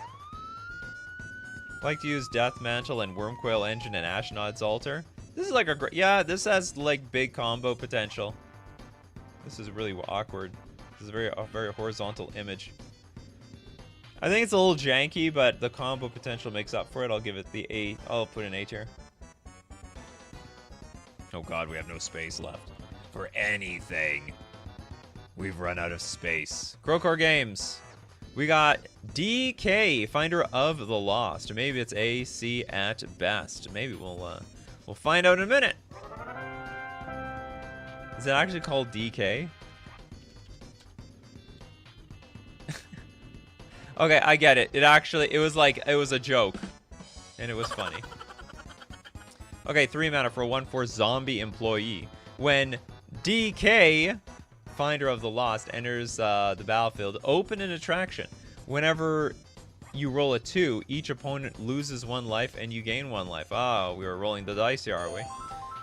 I like to use Death Mantle and Wormcoil Engine and Ashnod's Altar. This is like a great, yeah, this has like big combo potential. This is really awkward. This is a very horizontal image. I think it's a little janky, but the combo potential makes up for it. I'll give it the A. I'll put an A tier. Oh god, we have no space left for anything. We've run out of space. Crowcore Games. We got DK, Finder of the Lost. Maybe it's A, C at best. Maybe we'll find out in a minute. Is it actually called DK? Okay, I get it. It was a joke. And it was funny. Okay, 3 mana for a 1/4 zombie employee. When DK, Finder of the Lost, enters the battlefield, open an attraction. Whenever you roll a 2, each opponent loses 1 life and you gain 1 life. Oh, we were rolling the dice here, are we?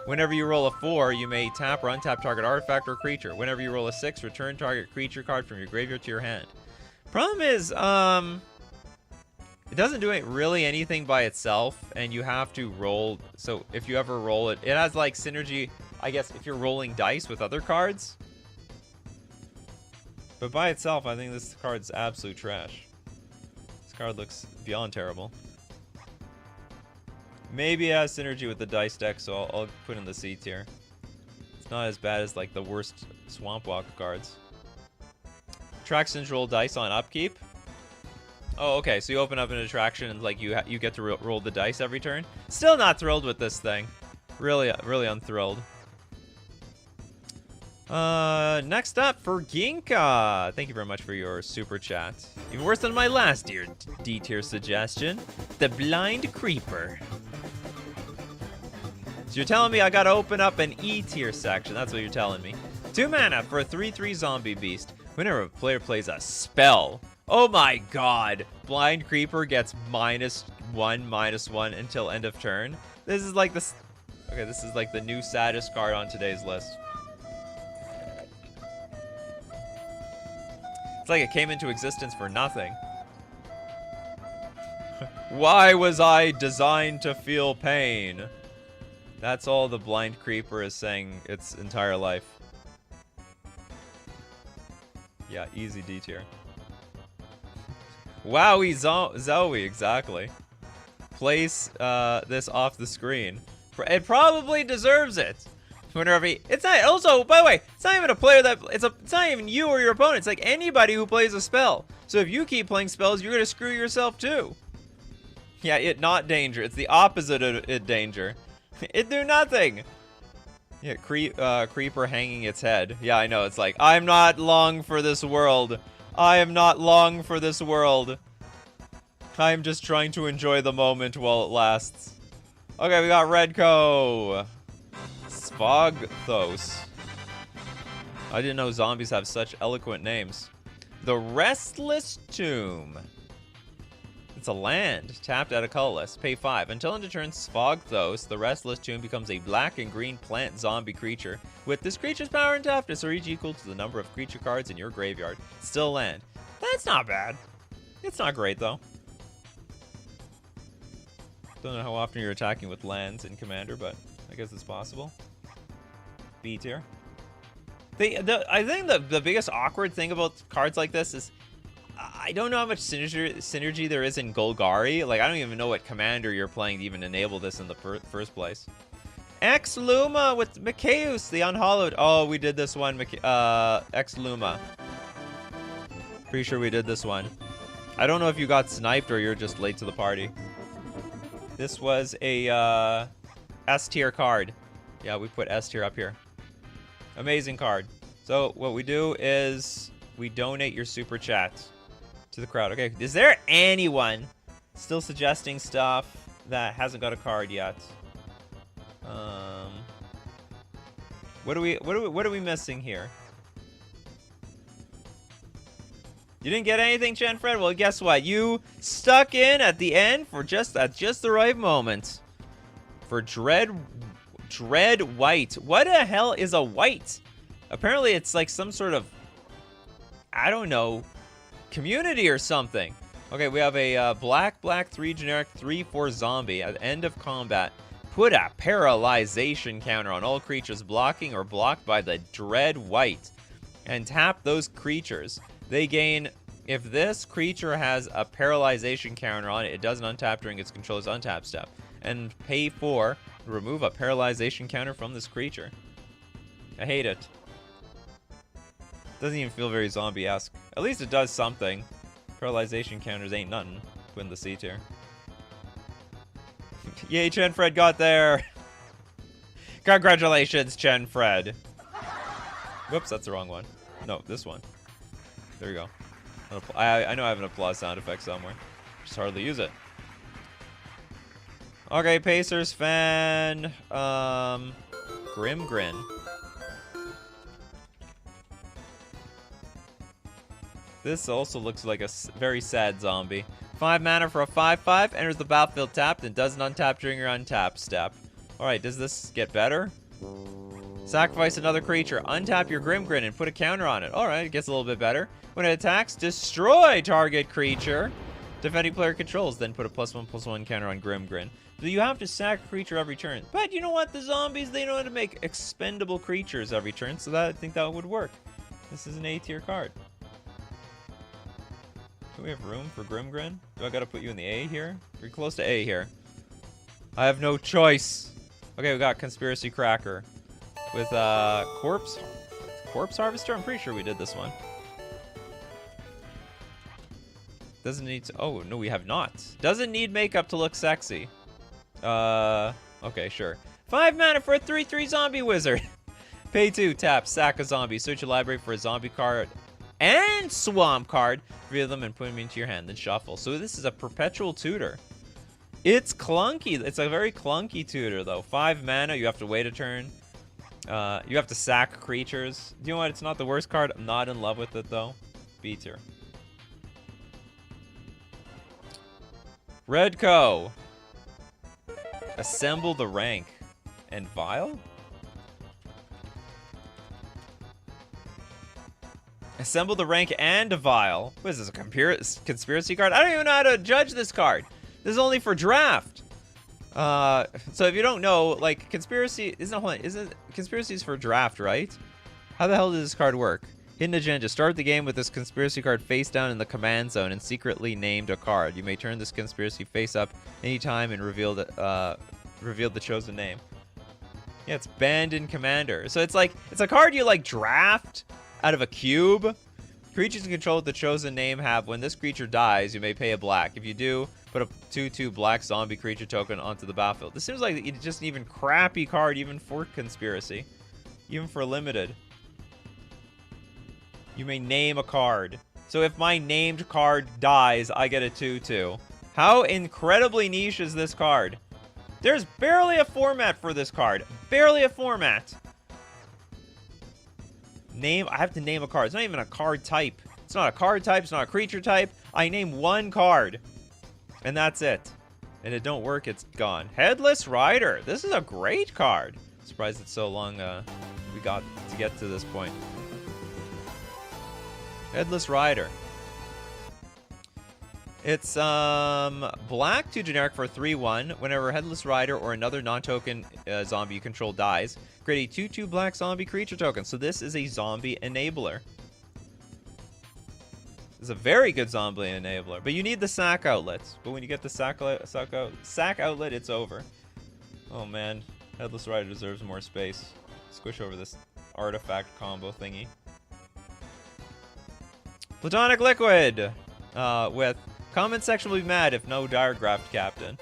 Whenever you roll a 4, you may tap or untap target artifact or creature. Whenever you roll a 6, return target creature card from your graveyard to your hand. Problem is, it doesn't do really anything by itself, and you have to roll. So if you ever roll it, it has like synergy, I guess, if you're rolling dice with other cards. But by itself, I think this card's absolute trash. This card looks beyond terrible. Maybe it has synergy with the dice deck, so I'll put in the C tier. It's not as bad as like the worst Swamp Walk cards. Attractions roll dice on upkeep. Oh, okay. So you open up an attraction and like you get to roll the dice every turn. Still not thrilled with this thing. Really, really unthrilled. Next up for Ginka. Thank you very much for your super chat. Even worse than my last D tier suggestion, the Blind Creeper. So you're telling me I gotta open up an E tier section. That's what you're telling me. 2 mana for a 3/3 zombie beast. Whenever a player plays a spell. Oh my god. Blind Creeper gets -1/-1 until end of turn. This is like this. Okay, this is like the new saddest card on today's list. It's like it came into existence for nothing. Why was I designed to feel pain? That's all the blind creeper is saying its entire life. Yeah, easy D tier. Wowie Zoe, exactly. Place this off the screen. It probably deserves it. Whenever it's not. Also, by the way, it's not even a player that it's not even you or your opponent. It's like anybody who plays a spell. So if you keep playing spells, you're gonna screw yourself too. Yeah, it not danger. It's the opposite of it danger. It do nothing. Yeah, creeper hanging its head. Yeah, I know. It's like, I'm not long for this world. I am not long for this world. I am just trying to enjoy the moment while it lasts. Okay, we got Redco. Svogthos. I didn't know zombies have such eloquent names. The Restless Tomb. It's a land. Tapped at a colorless. Pay 5. Until end of turn, Svogthos, the Restless Tomb, becomes a black and green plant zombie creature. With this creature's power and toughness are each equal to the number of creature cards in your graveyard. Still land. That's not bad. It's not great, though. Don't know how often you're attacking with lands in Commander, but I guess it's possible. B tier. I think the biggest awkward thing about cards like this is I don't know how much synergy there is in Golgari. Like, I don't even know what commander you're playing to even enable this in the first place. X Luma with Mikaeus, the Unhallowed. Oh, we did this one, X Luma. Pretty sure we did this one. I don't know if you got sniped or you're just late to the party. This was a S tier card. Yeah, we put S tier up here. Amazing card. So what we do is we donate your super chat to the crowd. Okay, is there anyone still suggesting stuff that hasn't got a card yet? What are we missing here? You didn't get anything, Chen Fred? Well, guess what? You stuck in at the end for just the right moment. For Dread White. What the hell is a white? Apparently it's like some sort of, I don't know, community or something. Okay, we have a black 3 generic 3/4 zombie. At the end of combat, put a paralyzation counter on all creatures blocking or blocked by the Dread White. And tap those creatures. They gain, if this creature has a paralyzation counter on it, it doesn't untap during its controller's untap step. And pay 4 to remove a paralyzation counter from this creature. I hate it. Doesn't even feel very zombie-esque. At least it does something. Paralyzation counters ain't nothing. Put in the C tier. Yay, Chen Fred got there. Congratulations, Chen Fred. Whoops, that's the wrong one. No, this one. There you go. I know I have an applause sound effect somewhere. Just hardly use it. Okay, Pacers fan. Grim Grin. This also looks like a very sad zombie. 5 mana for a 5/5. Enters the battlefield tapped and doesn't untap during your untap step. Alright, does this get better? Sacrifice another creature. Untap your Grim Grin and put a counter on it. Alright, it gets a little bit better. When it attacks, destroy target creature. Defending player controls, then put a +1/+1 counter on Grim Grin. So you have to sack a creature every turn. But you know what? The zombies, they know how to make expendable creatures every turn, so I think that would work. This is an A tier card. Do we have room for Grim Grin? Do I gotta put you in the A here? You're close to A here. I have no choice. Okay, we got Conspiracy Cracker. With Corpse Harvester? I'm pretty sure we did this one. Doesn't need to, oh, no, we have not. Doesn't need makeup to look sexy. Okay, sure. 5 mana for a 3/3 zombie wizard. Pay 2, tap, sack a zombie. Search your library for a zombie card and swamp card. Reveal them and put them into your hand, then shuffle. So this is a perpetual tutor. It's clunky. It's a very clunky tutor, though. 5 mana, you have to wait a turn. You have to sack creatures. You know what? It's not the worst card. I'm not in love with it, though. B tier. Redco. Assemble the rank. And Vile? Assemble the rank and Vile. What is this, a conspiracy card? I don't even know how to judge this card. This is only for draft. So if you don't know, like, conspiracy isn't conspiracies for draft, right? How the hell does this card work? Hidden agenda. Start the game with this conspiracy card face down in the command zone and secretly named a card. You may turn this conspiracy face up anytime and reveal the chosen name. Yeah, it's banned in Commander. So it's like, it's a card you like draft out of a cube. Creatures in control with the chosen name have, when this creature dies, you may pay a black. If you do, put a 2/2 black zombie creature token onto the battlefield. This seems like it's just an even crappy card, even for conspiracy. Even for limited. You may name a card. So if my named card dies, I get a 2/2. How incredibly niche is this card? There's barely a format for this card. Barely a format. Name, I have to name a card. It's not even a card type. It's not a card type. It's not a creature type. I name one card. And that's it. And it don't work, it's gone. Headless Rider. This is a great card. Surprised it's so long we got to get to this point. Headless Rider. It's black to generic for 3/1. Whenever Headless Rider or another non-token zombie you control dies, create a 2/2 black zombie creature token. So this is a zombie enabler. It's a very good zombie enabler, but you need the sack outlets. But when you get the sack outlet, it's over. Oh man, Headless Rider deserves more space. Squish over this artifact combo thingy. Platonic Liquid with comment section will be mad if no Diregraphed Captain.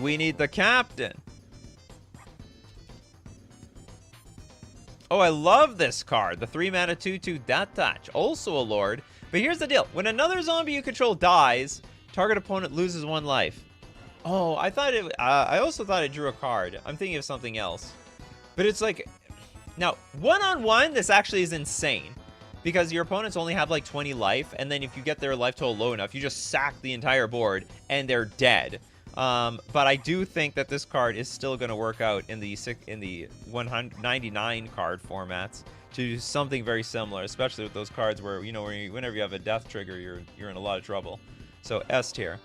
We need the captain. Oh, I love this card. The 3-mana 2/2 Death Touch. Also a lord. But here's the deal. When another zombie you control dies, target opponent loses 1 life. Oh, I thought it... I also thought it drew a card. I'm thinking of something else. But it's like... Now, one-on-one, this actually is insane. Because your opponents only have like 20 life, and then if you get their life total low enough, you just sack the entire board, and they're dead. But I do think that this card is still going to work out in the 199 card formats to do something very similar, especially with those cards where, you know, whenever you have a death trigger, you're in a lot of trouble. So S tier.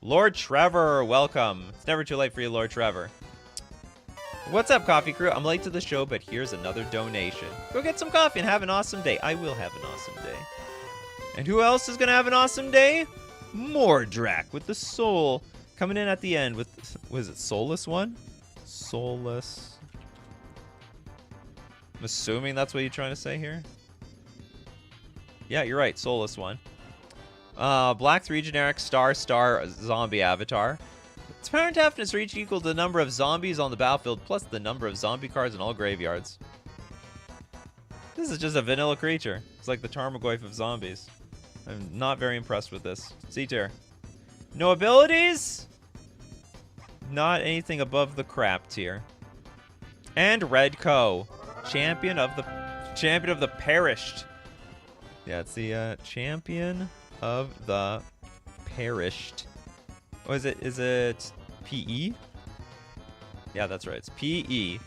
Lord Trevor, welcome. It's never too late for you, Lord Trevor. What's up, Coffee Crew? I'm late to the show, but here's another donation. Go get some coffee and have an awesome day. I will have an awesome day. And who else is going to have an awesome day? Mordrak with the soul. Coming in at the end with, was it Soulless one? Soulless. I'm assuming that's what you're trying to say here. Yeah, you're right. Soulless one. Black 3 generic star zombie avatar. Its power and toughness are each equal to the number of zombies on the battlefield plus the number of zombie cards in all graveyards. This is just a vanilla creature. It's like the Tarmogoyf of zombies. I'm not very impressed with this. C tier. No abilities? Not anything above the crap tier. And Red Co. Champion of the perished. Yeah, it's the champion of the perished. Oh, is it PE? Yeah, that's right. It's PE.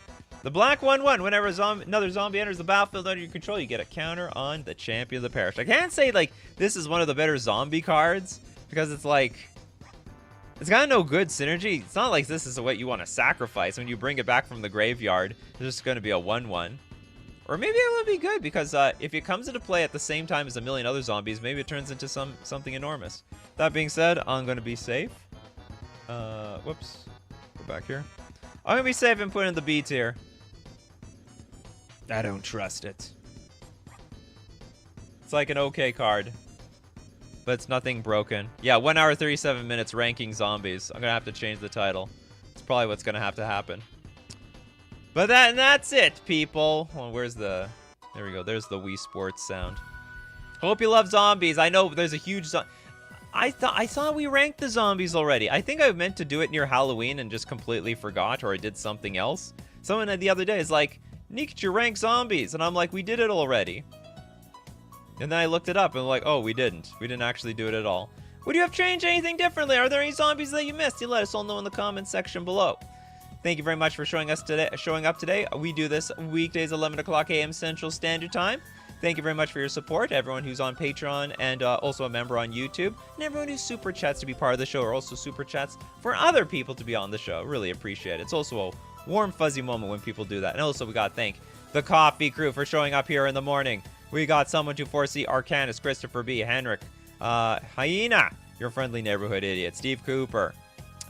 The black 1/1. Whenever another zombie enters the battlefield under your control, you get a counter on the champion of the perished. I can't say like this is one of the better zombie cards because it's like it's got no good synergy. It's not like this is what you want to sacrifice when you bring it back from the graveyard. It's just going to be a 1/1. Or maybe it would be good because if it comes into play at the same time as a million other zombies, maybe it turns into something enormous. That being said, I'm going to be safe. Whoops. Go back here. I'm going to be safe and put in the B tier. I don't trust it. It's like an okay card. But it's nothing broken. Yeah, 1 hour 37 minutes ranking zombies. I'm going to have to change the title. It's probably what's going to have to happen. But that's it, people. Well, where's the... There we go. There's the Wii Sports sound. Hope you love zombies. I know there's a huge... I thought we ranked the zombies already. I think I meant to do it near Halloween and just completely forgot, or I did something else. Someone the other day is like, Nikachu rank zombies. And I'm like, we did it already. And then I looked it up and I'm like, oh, we didn't. We didn't actually do it at all. Would you have changed anything differently? Are there any zombies that you missed? You let us all know in the comments section below. Thank you very much for showing up today. We do this weekdays 11 o'clock a.m. Central Standard Time. Thank you very much for your support, everyone who's on Patreon and also a member on YouTube, and everyone who super chats to be part of the show, or also super chats for other people to be on the show. Really appreciate it. It's also a warm, fuzzy moment when people do that. And also, we got to thank the coffee crew for showing up here in the morning. We got someone to foresee Arcanus, Christopher B, Henrik, Hyena, your friendly neighborhood idiot, Steve Cooper,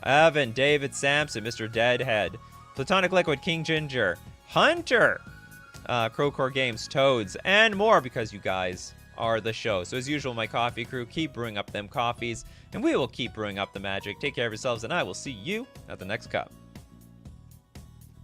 Evan, David Sampson, Mr. Deadhead, Platonic Liquid, King Ginger, Hunter, Crowcore Games, Toads, and more, because you guys are the show. So as usual, my coffee crew, keep brewing up them coffees, and we will keep brewing up the magic. Take care of yourselves, and I will see you at the next cup.